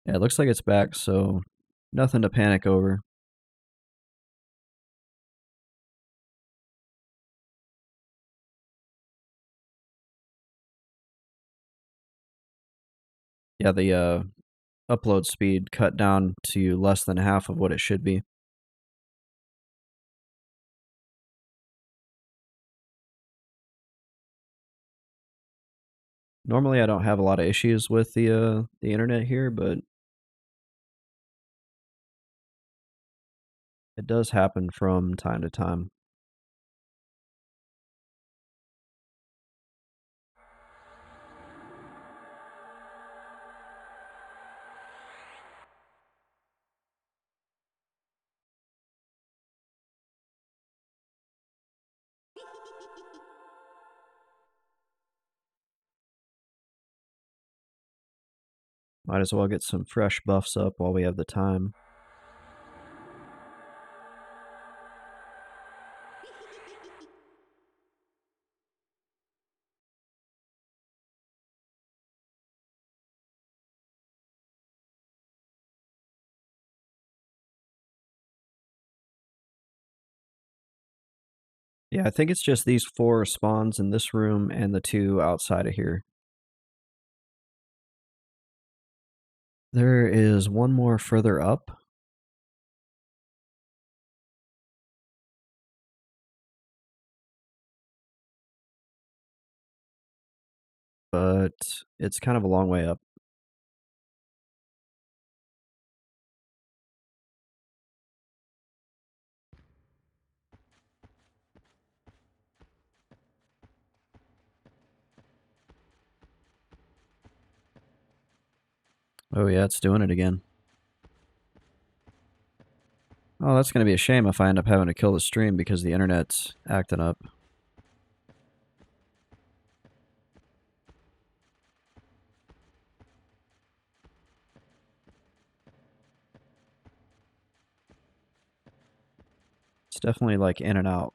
Yeah, it looks like it's back, so nothing to panic over. Yeah, the upload speed cut down to less than half of what it should be. Normally, I don't have a lot of issues with the internet here, but it does happen from time to time. Might as well get some fresh buffs up while we have the time. Yeah, I think it's just these 4 spawns in this room and the 2 outside of here. There is one more further up. But it's kind of a long way up. Oh yeah, it's doing it again. Oh, that's going to be a shame if I end up having to kill the stream because the internet's acting up. It's definitely like in and out.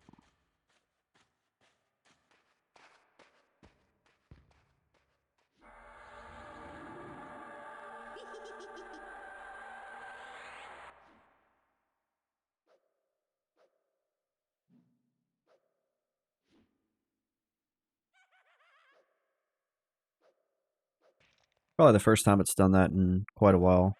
Probably the first time it's done that in quite a while.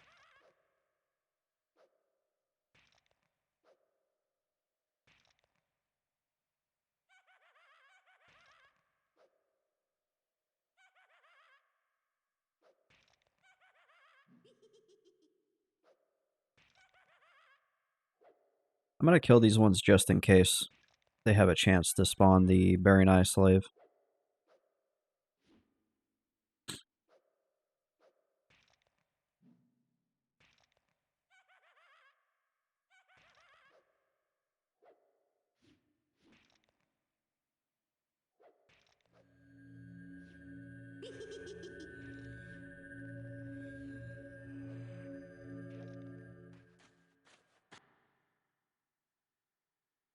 I'm gonna kill these ones just in case they have a chance to spawn the very nice slave.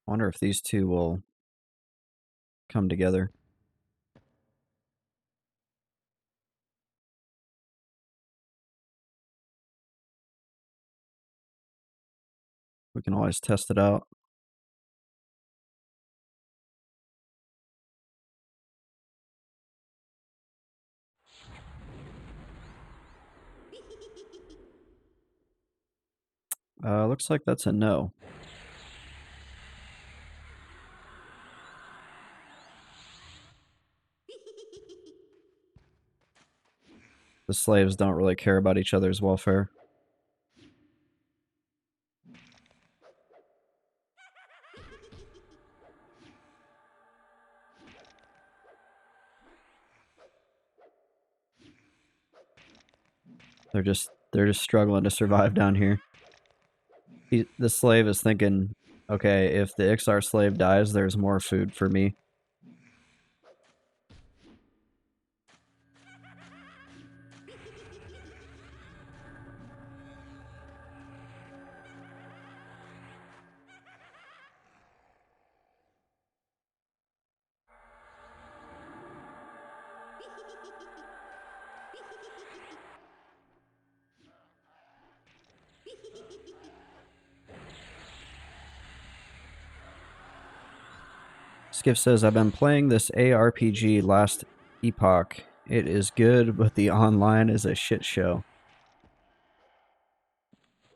I wonder if these two will come together. We can always test it out. Looks like that's a no. The slaves don't really care about each other's welfare. They're just struggling to survive down here. The slave is thinking, okay, if the Ixar slave dies, there's more food for me. Skiff says, I've been playing this ARPG last epoch. It is good, but the online is a shit show.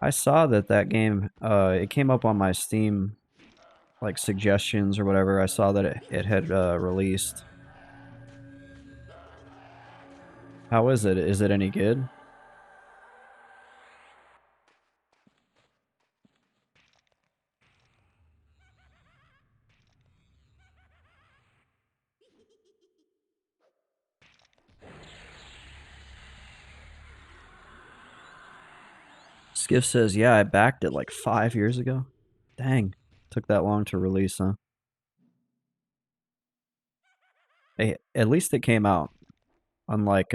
I saw that game, it came up on my Steam, like, suggestions or whatever. I saw that it had released. How is it? Is it any good? Skiff says, yeah, I backed it like 5 years ago. Dang. Took that long to release, huh? Hey, at least it came out. Unlike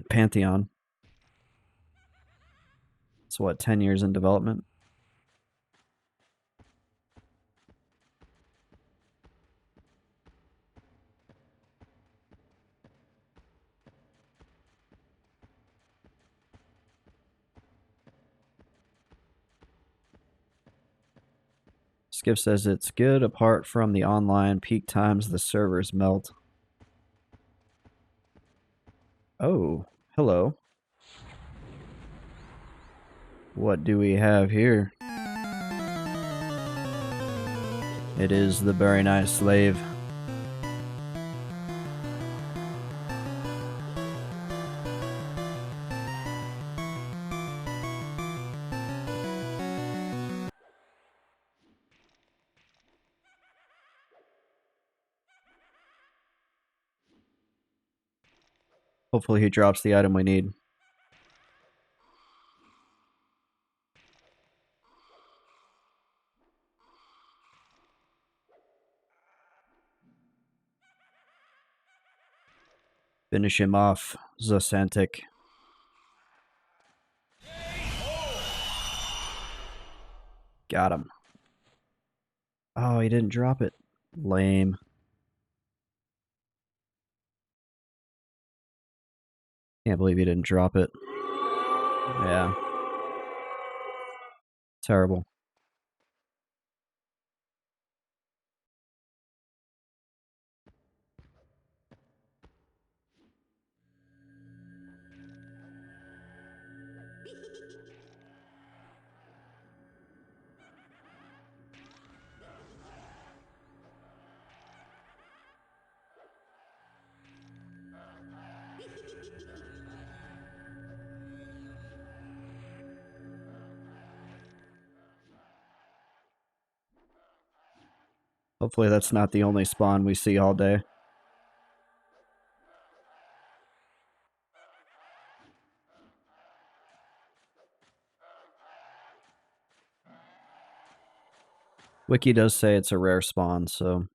Pantheon. It's what, 10 years in development? Skip says it's good apart from the online peak times the servers melt. Oh, hello. What do we have here? It is the very nice slave. Hopefully he drops the item we need. Finish him off, Zasantic. Got him. Oh, he didn't drop it. Lame. Can't believe he didn't drop it. Yeah. Terrible. Hopefully that's not the only spawn we see all day. Wiki does say it's a rare spawn, so...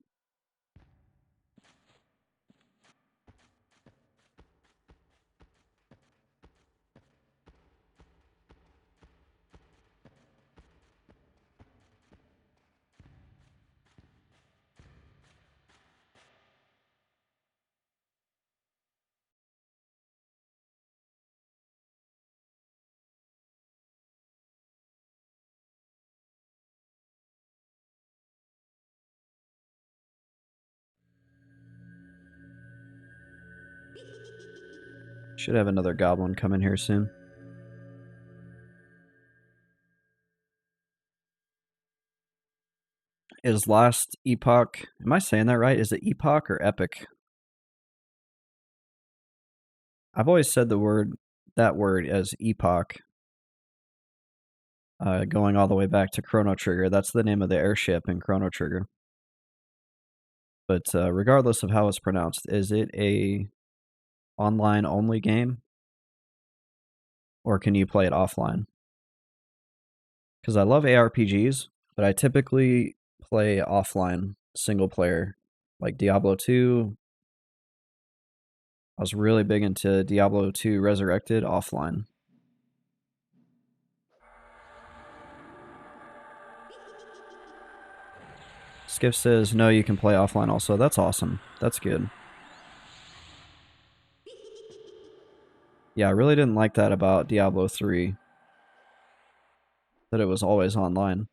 Should have another goblin come in here soon. Is last epoch... Am I saying that right? Is it epoch or epic? I've always said that word as epoch. Going all the way back to Chrono Trigger. That's the name of the airship in Chrono Trigger. But regardless of how it's pronounced, is it a online only game? Or can you play it offline? Because I love ARPGs, but I typically play offline single player. Like Diablo 2. I was really big into Diablo 2 Resurrected offline. Skiff says, no, you can play offline also. That's awesome. That's good. Yeah, I really didn't like that about Diablo 3. That it was always online.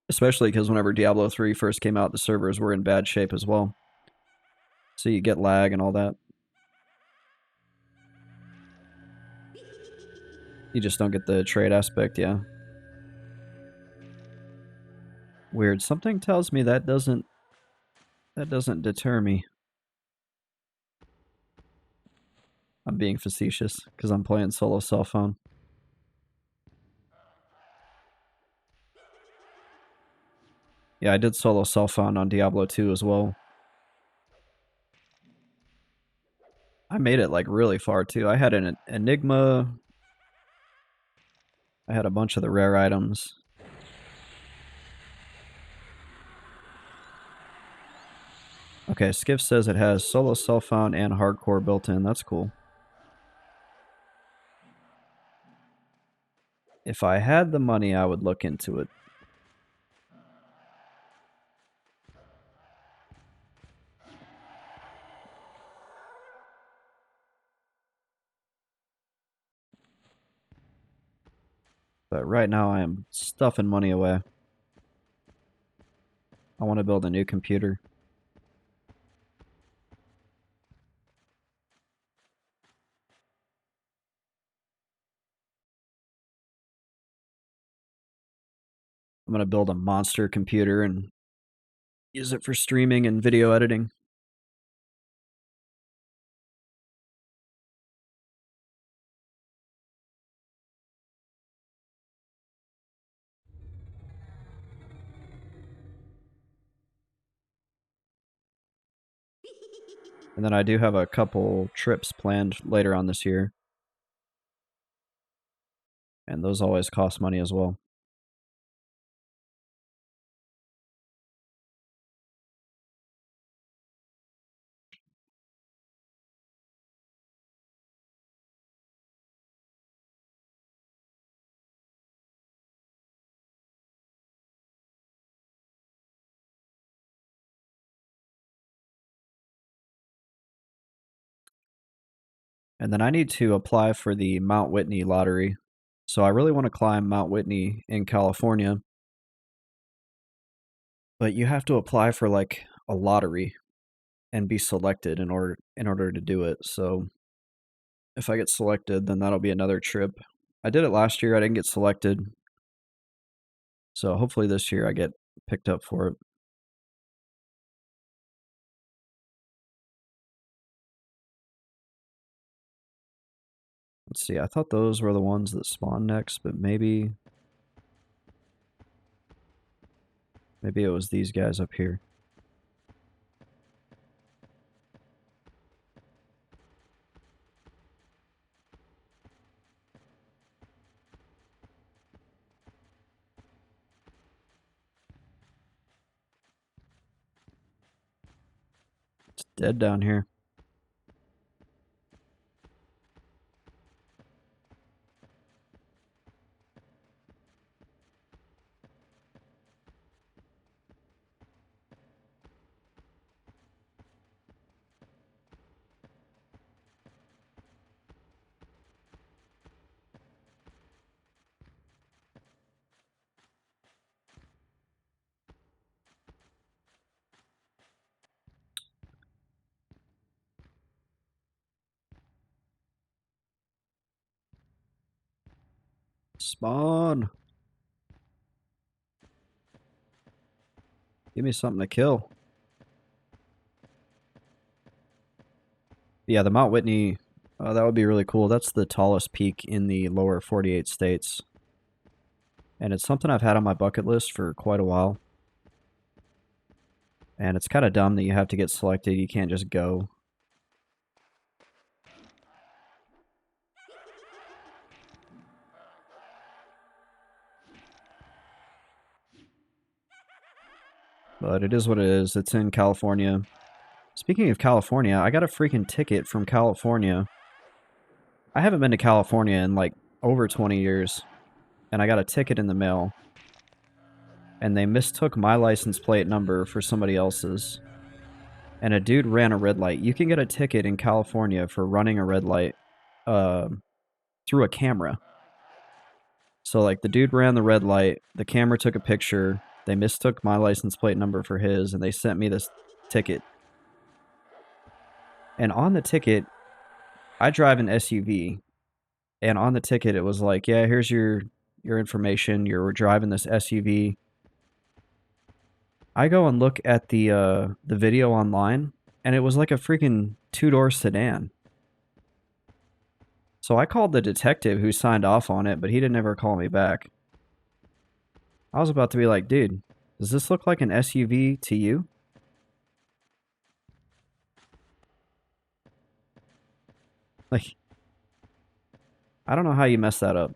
Especially because whenever Diablo 3 first came out, the servers were in bad shape as well. So you get lag and all that. You just don't get the trade aspect, yeah. Weird. Something tells me that doesn't deter me. I'm being facetious because I'm playing solo cell phone. Yeah, I did solo cell phone on Diablo 2 as well. I made it like really far too. I had an Enigma. I had a bunch of the rare items. Okay, Skiff says it has solo cell phone and hardcore built in. That's cool. If I had the money, I would look into it. But right now I am stuffing money away. I want to build a new computer. I'm going to build a monster computer and use it for streaming and video editing. And then I do have a couple trips planned later on this year. And those always cost money as well. And then I need to apply for the Mount Whitney lottery. So I really want to climb Mount Whitney in California. But you have to apply for like a lottery and be selected in order to do it. So if I get selected, then that'll be another trip. I did it last year. I didn't get selected. So hopefully this year I get picked up for it. Let's see. I thought those were the ones that spawn next, but maybe Maybe it was these guys up here. It's dead down here. Spawn! Give me something to kill. Yeah, the Mount Whitney, that would be really cool. That's the tallest peak in the lower 48 states. And it's something I've had on my bucket list for quite a while. And it's kind of dumb that you have to get selected. You can't just go. But it is what it is. It's in California. Speaking of California, I got a freaking ticket from California. I haven't been to California in like over 20 years. And I got a ticket in the mail. And they mistook my license plate number for somebody else's. And a dude ran a red light. You can get a ticket in California for running a red light through a camera. So, like, the dude ran the red light, the camera took a picture, they mistook my license plate number for his, and they sent me this ticket. And on the ticket, I drive an SUV, and on the ticket it was like, yeah, here's your information, you're driving this SUV. I go and look at the video online, and it was like a freaking two-door sedan. So I called the detective who signed off on it, but he didn't ever call me back. I was about to be like, dude, does this look like an SUV to you? Like, I don't know how you messed that up.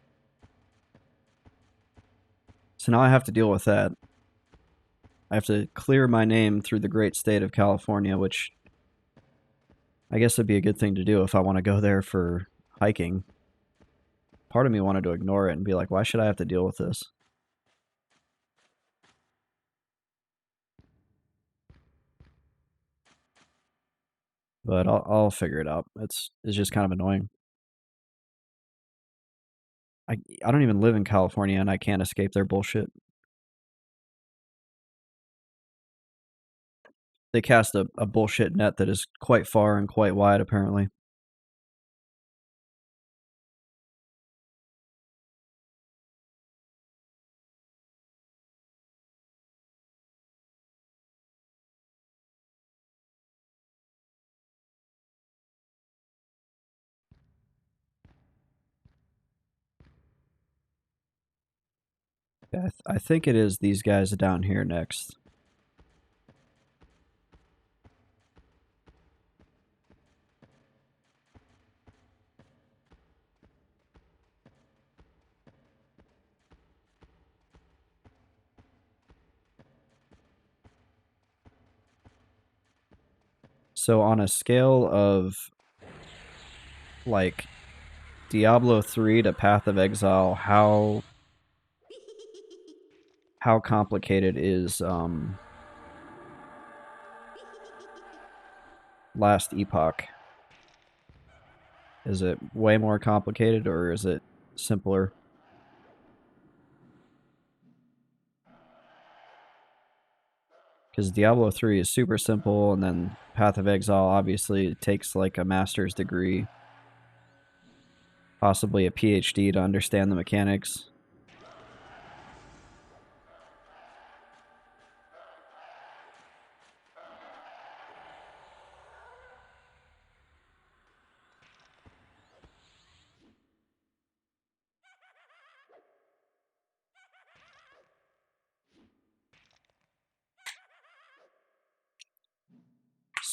So now I have to deal with that. I have to clear my name through the great state of California, which I guess would be a good thing to do if I want to go there for hiking. Part of me wanted to ignore it and be like, why should I have to deal with this? But I'll figure it out. It's just kind of annoying. I don't even live in California and I can't escape their bullshit. They cast a bullshit net that is quite far and quite wide, apparently. Yeah, I think it is these guys down here next. So on a scale of like Diablo 3 to Path of Exile, how complicated is Last Epoch? Is it way more complicated or is it simpler? Because Diablo 3 is super simple, and then Path of Exile obviously takes like a master's degree, possibly a PhD to understand the mechanics.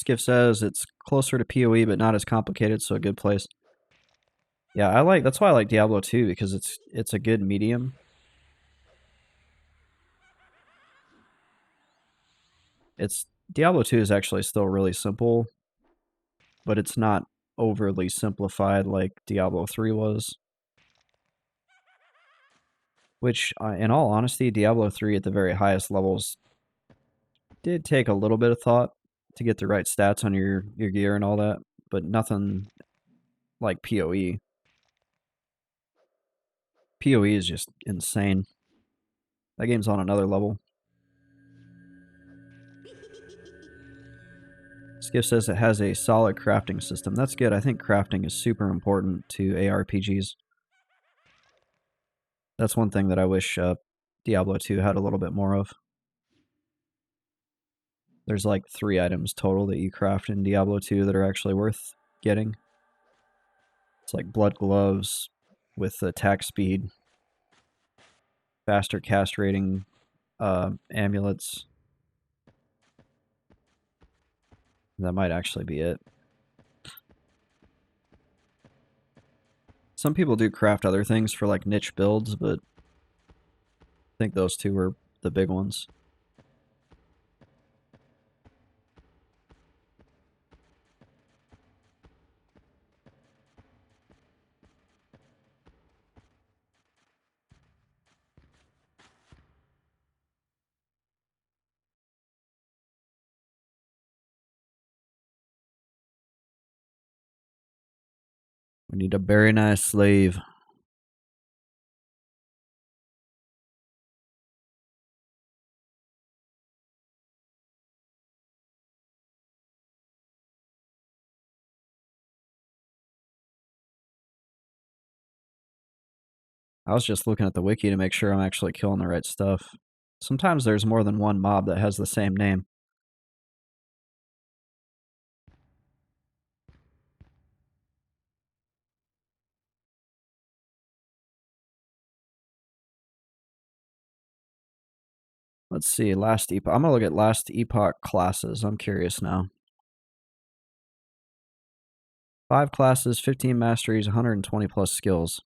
Skiff says it's closer to PoE, but not as complicated, so a good place. Yeah, that's why I like Diablo 2, because it's a good medium. Diablo 2 is actually still really simple, but it's not overly simplified like Diablo 3 was. Which, in all honesty, Diablo 3 at the very highest levels did take a little bit of thought to get the right stats on your gear and all that, but nothing like PoE. PoE is just insane. That game's on another level. Skiff says it has a solid crafting system. That's good. I think crafting is super important to ARPGs. That's one thing that I wish Diablo 2 had a little bit more of. There's like 3 items total that you craft in Diablo 2 that are actually worth getting. It's like blood gloves with attack speed, faster cast rating, amulets. That might actually be it. Some people do craft other things for like niche builds, but I think those two were the big ones. We need a very nice slave. I was just looking at the wiki to make sure I'm actually killing the right stuff. Sometimes there's more than one mob that has the same name. Let's see, last epoch. I'm going to look at last epoch classes. I'm curious now. 5 classes, 15 masteries, 120 plus skills.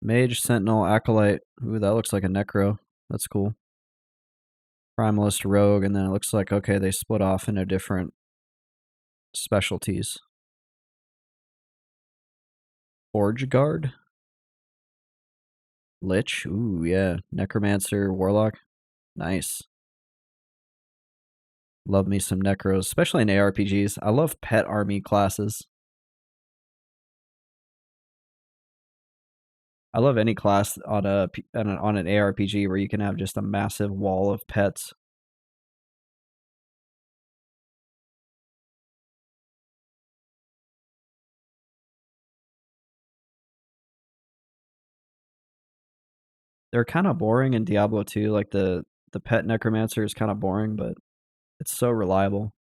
Mage, Sentinel, Acolyte. Ooh, that looks like a Necro. That's cool. Primalist, Rogue, and then it looks like, okay, they split off into different specialties. Forge Guard? Lich? Ooh, yeah. Necromancer, Warlock. Nice. Love me some Necros, especially in ARPGs. I love pet army classes. I love any class on an ARPG where you can have just a massive wall of pets. They're kind of boring in Diablo 2. Like the pet necromancer is kind of boring, but it's so reliable.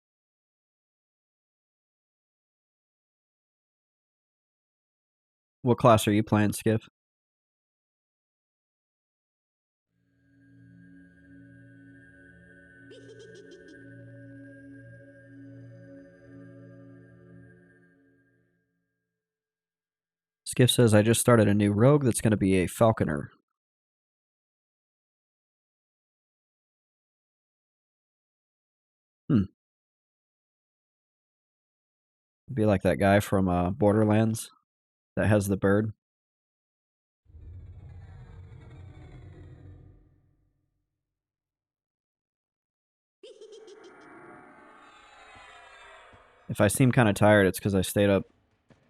What class are you playing, Skiff? Skiff says, I just started a new rogue that's going to be a falconer. Be like that guy from Borderlands that has the bird. If I seem kind of tired, it's because I stayed up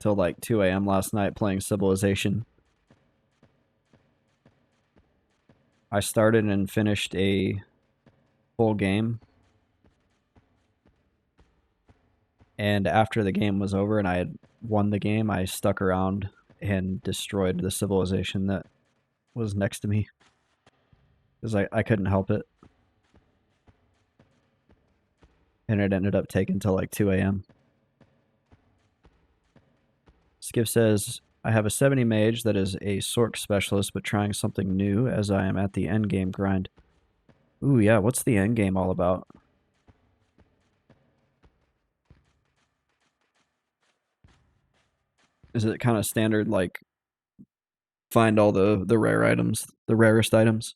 till like 2 a.m. last night playing Civilization. I started and finished a full game. And after the game was over and I had won the game, I stuck around and destroyed the civilization that was next to me. Because I couldn't help it. And it ended up taking till like 2 a.m. Skiff says, I have a 70 mage that is a Sork specialist, but trying something new as I am at the endgame grind. Ooh, yeah, what's the end game all about? Is it kind of standard, like, find all the rare items, the rarest items?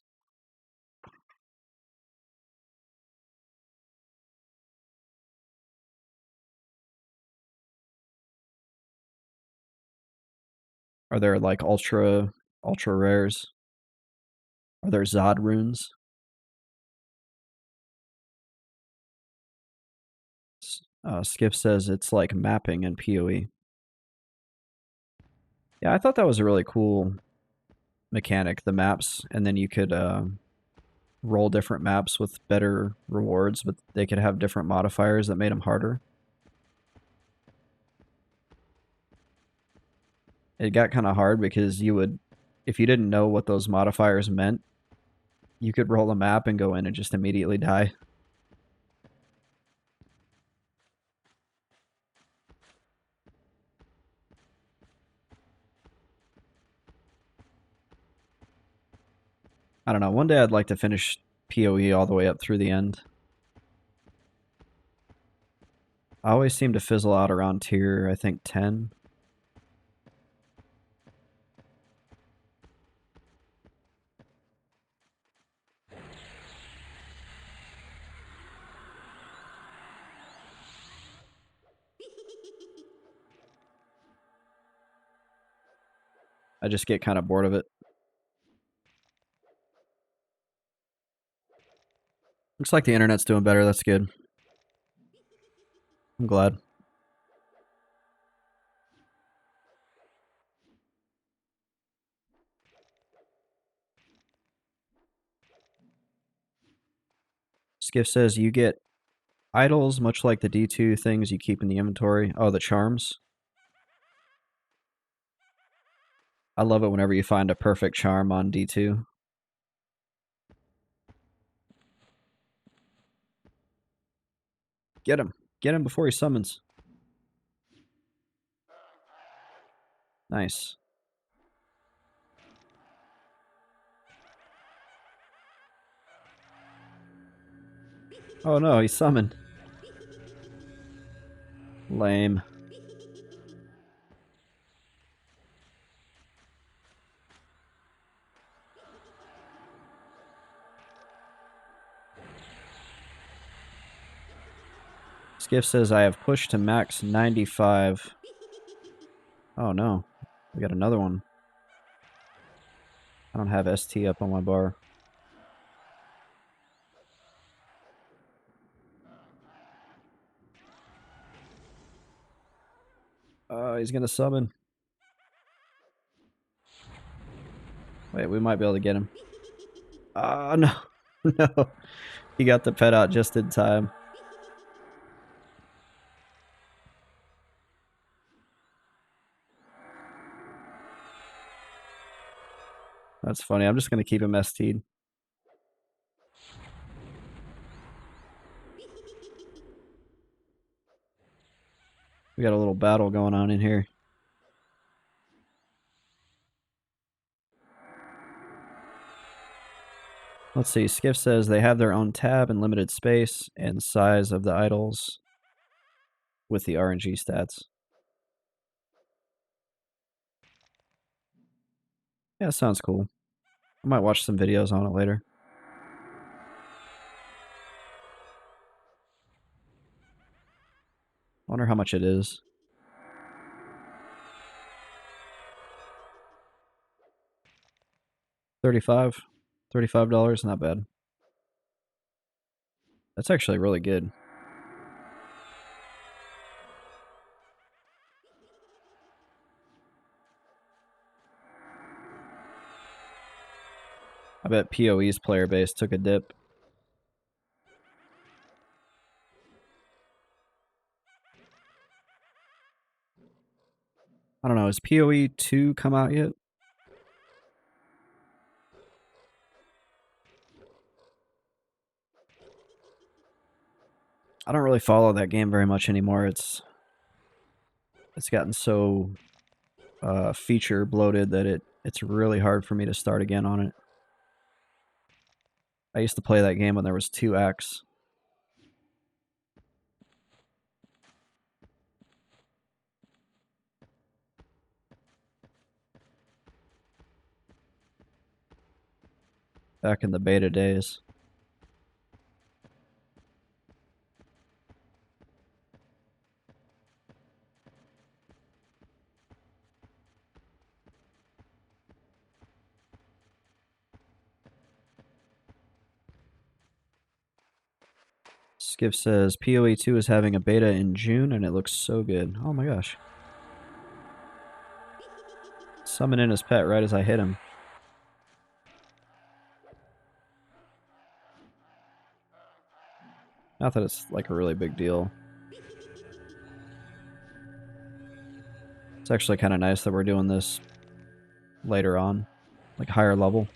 Are there, like, ultra rares? Are there Zod runes? Skip says it's like mapping in PoE. Yeah, I thought that was a really cool mechanic, the maps, and then you could roll different maps with better rewards, but they could have different modifiers that made them harder. It got kind of hard because you would, if you didn't know what those modifiers meant, you could roll a map and go in and just immediately die. I don't know. One day I'd like to finish PoE all the way up through the end. I always seem to fizzle out around tier, I think, 10. I just get kind of bored of it. Looks like the internet's doing better. That's good. I'm glad. Skiff says you get idols, much like the D2 things you keep in the inventory. Oh, the charms. I love it whenever you find a perfect charm on D2. Get him. Get him before he summons. Nice. Oh no, he summoned. Lame. Skiff says I have pushed to max 95. Oh no. We got another one. I don't have ST up on my bar. He's gonna summon. Wait, we might be able to get him. No. No. He got the pet out just in time. That's funny. I'm just gonna keep him ST'd. We got a little battle going on in here. Let's see. Skiff says they have their own tab and limited space and size of the idols with the RNG stats. Yeah, sounds cool. I might watch some videos on it later. Wonder how much it is. 35 $35, not bad. That's actually really good. I bet PoE's player base took a dip. I don't know, has PoE 2 come out yet? I don't really follow that game very much anymore. It's gotten so feature bloated that it's really hard for me to start again on it. I used to play that game when there was 2 acts. Back in the beta days. Skip says PoE 2 is having a beta in June and it looks so good. Oh my gosh. Summon in his pet right as I hit him. Not that it's like a really big deal. It's actually kind of nice that we're doing this later on, like higher level.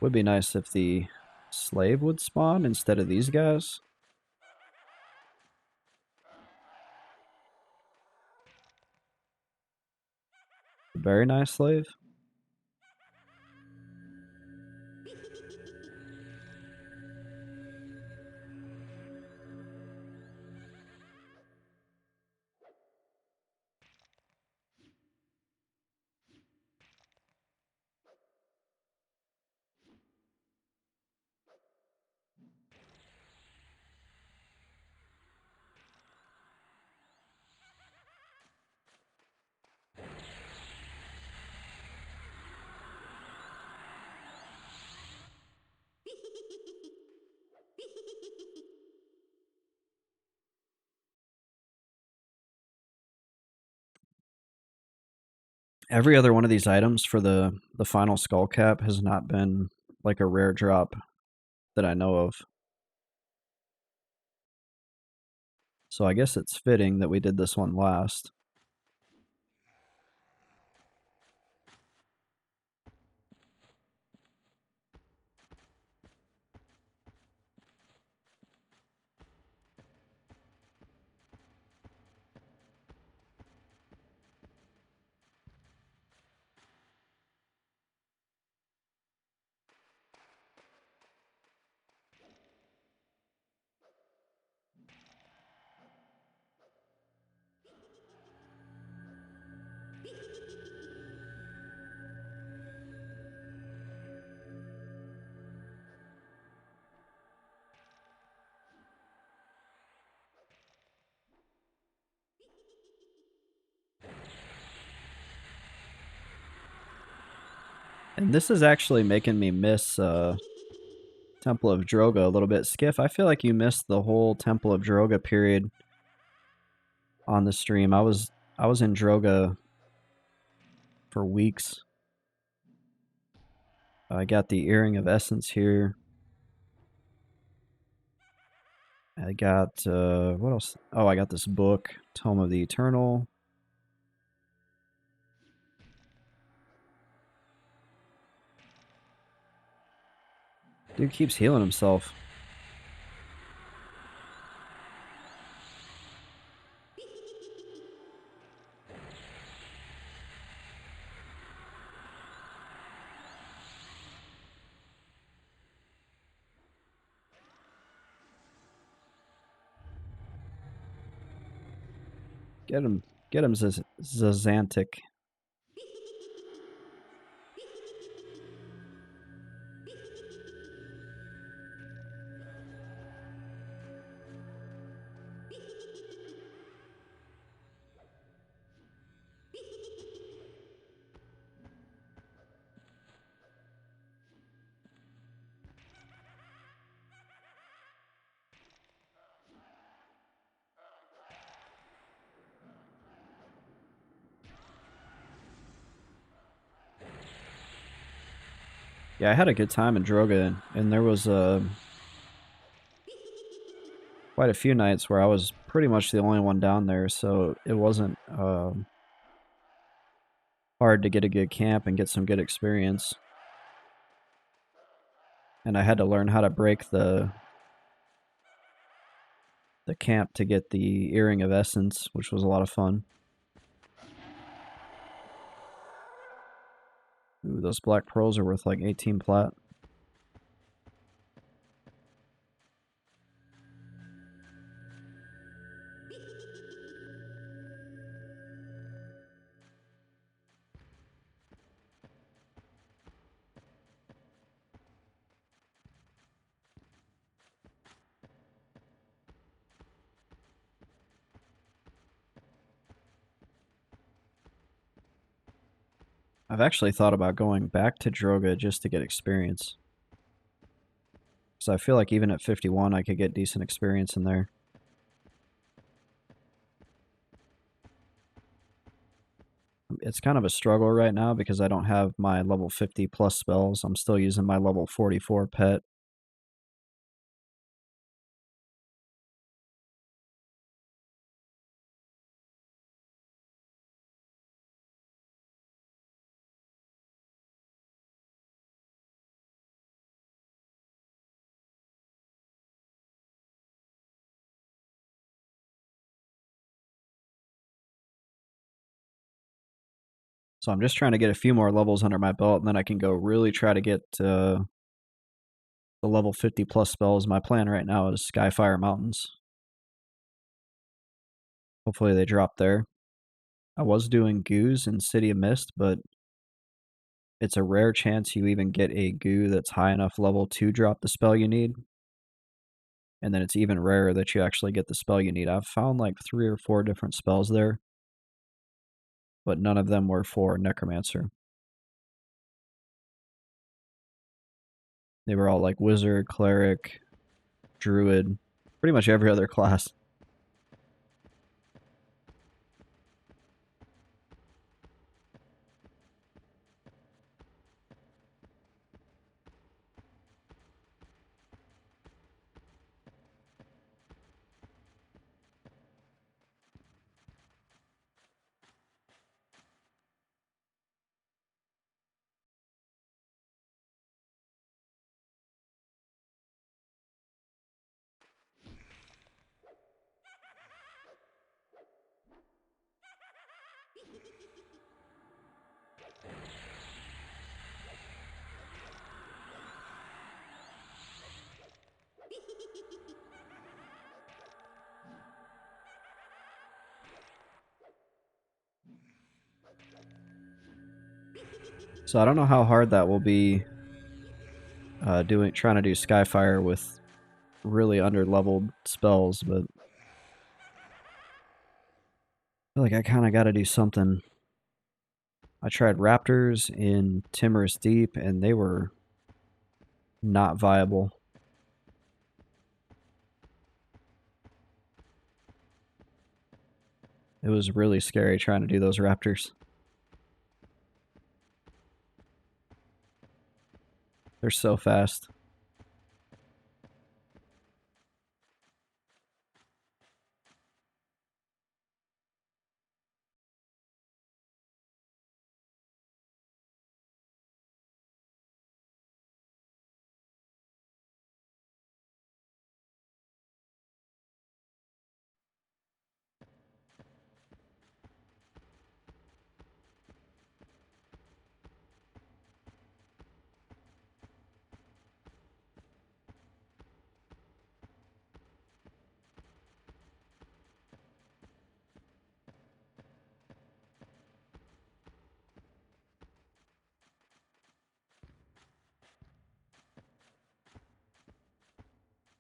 Would be nice if the slave would spawn instead of these guys. Very nice slave. Every other one of these items for the final Skullcap has not been like a rare drop that I know of. So I guess it's fitting that we did this one last. And this is actually making me miss Temple of Droga a little bit. Skiff, I feel like you missed the whole Temple of Droga period on the stream. I was in Droga for weeks. I got the Earring of Essence here. I got what else? Oh, I got this book, Tome of the Eternal. Dude keeps healing himself. Get him, Zazantic. Yeah, I had a good time in Droga, and there was quite a few nights where I was pretty much the only one down there, so it wasn't hard to get a good camp and get some good experience. And I had to learn how to break the camp to get the Earring of Essence, which was a lot of fun. Ooh, those black pearls are worth like 18 plat. I've actually thought about going back to Droga just to get experience. So I feel like even at 51, I could get decent experience in there. It's kind of a struggle right now because I don't have my level 50 plus spells. I'm still using my level 44 pet. So I'm just trying to get a few more levels under my belt, and then I can go really try to get the level 50 plus spells. My plan right now is Skyfire Mountains. Hopefully they drop there. I was doing Goos in City of Mist, but it's a rare chance you even get a Goo that's high enough level to drop the spell you need. And then it's even rarer that you actually get the spell you need. I've found like 3 or 4 different spells there, but none of them were for Necromancer. They were all like Wizard, Cleric, Druid, pretty much every other class. So I don't know how hard that will be trying to do Skyfire with really under leveled spells, but I feel like I kind of got to do something. I tried Raptors in Timorous Deep, and they were not viable. It was really scary trying to do those Raptors. They're so fast.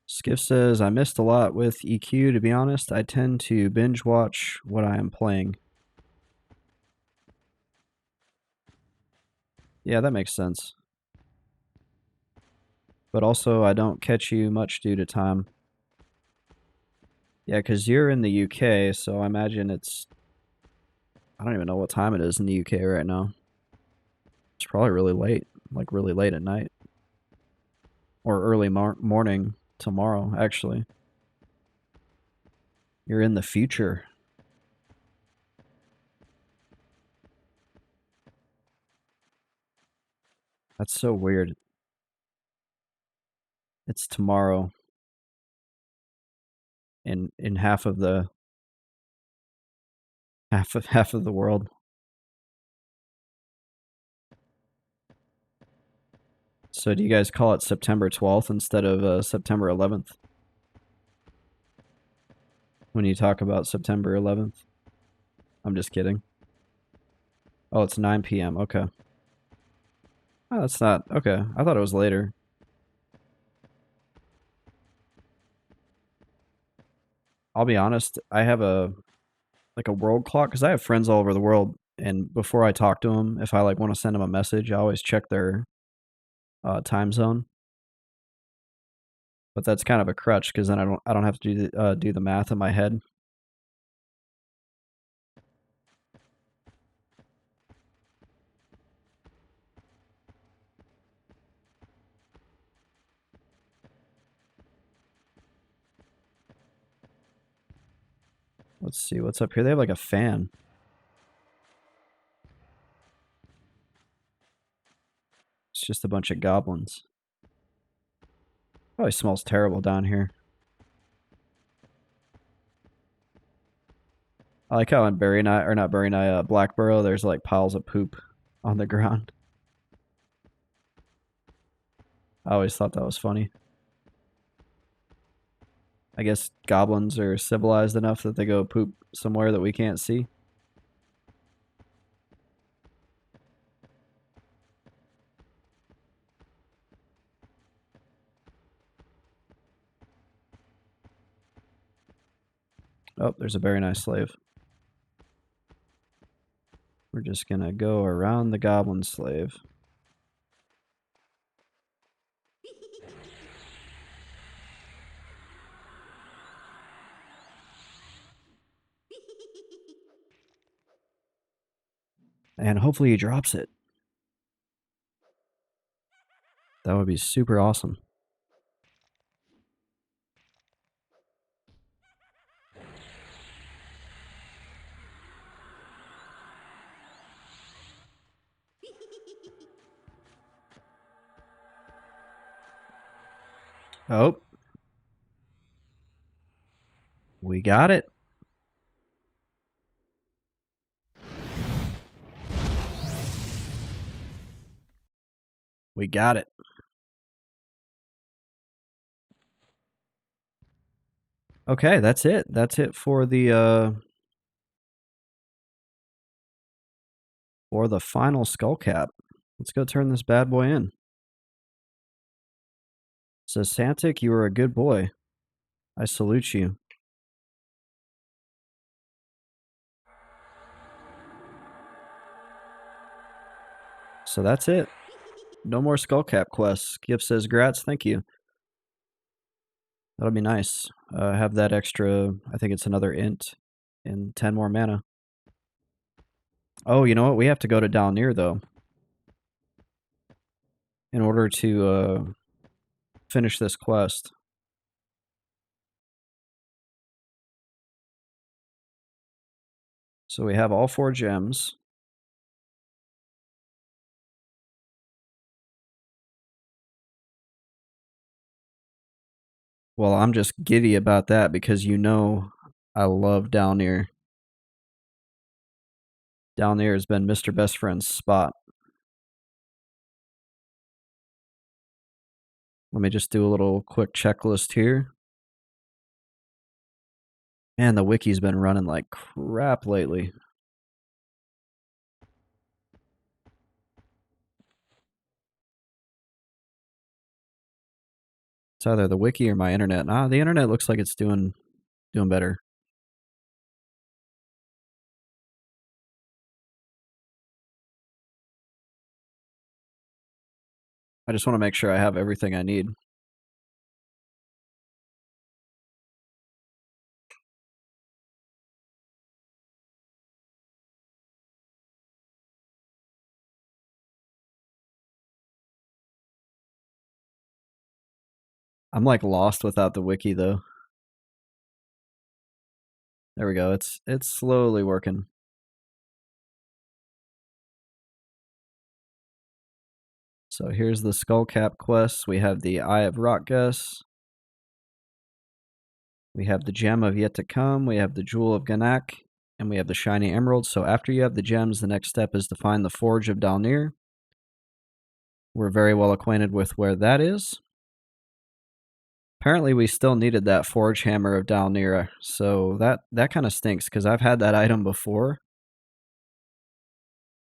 Skiff says, I missed a lot with EQ, to be honest. I tend to binge watch what I am playing. Yeah, that makes sense. But also, I don't catch you much due to time. Yeah, because you're in the UK, so I imagine it's... I don't even know what time it is in the UK right now. It's probably really late. Like, really late at night. Or early morning tomorrow, actually. You're in the future. That's so weird. It's tomorrow. In half of the half of the world. So do you guys call it September 12th instead of September 11th? When you talk about September 11th? I'm just kidding. Oh, it's 9 p.m. Okay. Oh, that's not... Okay. I thought it was later. I'll be honest, I have a world clock because I have friends all over the world, and before I talk to them, if I like want to send them a message, I always check their time zone. But that's kind of a crutch because then I don't have to do the math in my head. Let's see what's up here. They have like a fan. It's just a bunch of goblins. Probably smells terrible down here. I like how in Blackborough, there's like piles of poop on the ground. I always thought that was funny. I guess goblins are civilized enough that they go poop somewhere that we can't see. Oh, there's a very nice slave. We're just gonna go around the goblin slave. And hopefully he drops it. That would be super awesome. Oh. We got it. We got it. Okay, that's it. That's it for the final Skullcap. Let's go turn this bad boy in. Says Santic, you are a good boy. I salute you. So that's it. No more Skullcap quests. Gift says, grats, thank you. That'll be nice. Have that extra, I think it's another int and 10 more mana. Oh, you know what? We have to go to down near, though. In order to finish this quest. So we have all 4 gems. Well, I'm just giddy about that because you know I love down near. Down there has been Mr. Best Friend's spot. Let me just do a little quick checklist here. Man, the wiki's been running like crap lately. It's either the wiki or my internet. Ah, the internet looks like it's doing better. I just want to make sure I have everything I need. I'm like lost without the wiki though. There we go. It's slowly working. So here's the Skullcap quest. We have the Eye of Rotgus. We have the Gem of Yet to Come. We have the Jewel of Ganak. And we have the Shiny Emerald. So after you have the gems, the next step is to find the Forge of Dalnir. We're very well acquainted with where that is. Apparently we still needed that Forge Hammer of Dalnir. So that kind of stinks because I've had that item before.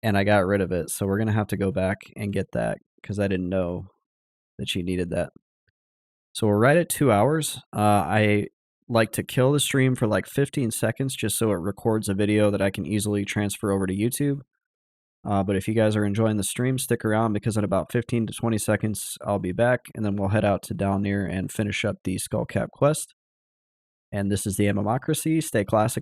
And I got rid of it. So we're going to have to go back and get that because I didn't know that you needed that. So we're right at 2 hours. I like to kill the stream for like 15 seconds just so it records a video that I can easily transfer over to YouTube. But if you guys are enjoying the stream, stick around because in about 15 to 20 seconds, I'll be back and then we'll head out to Dalnir and finish up the Skullcap quest. And this is the MMOcracy. Stay classic and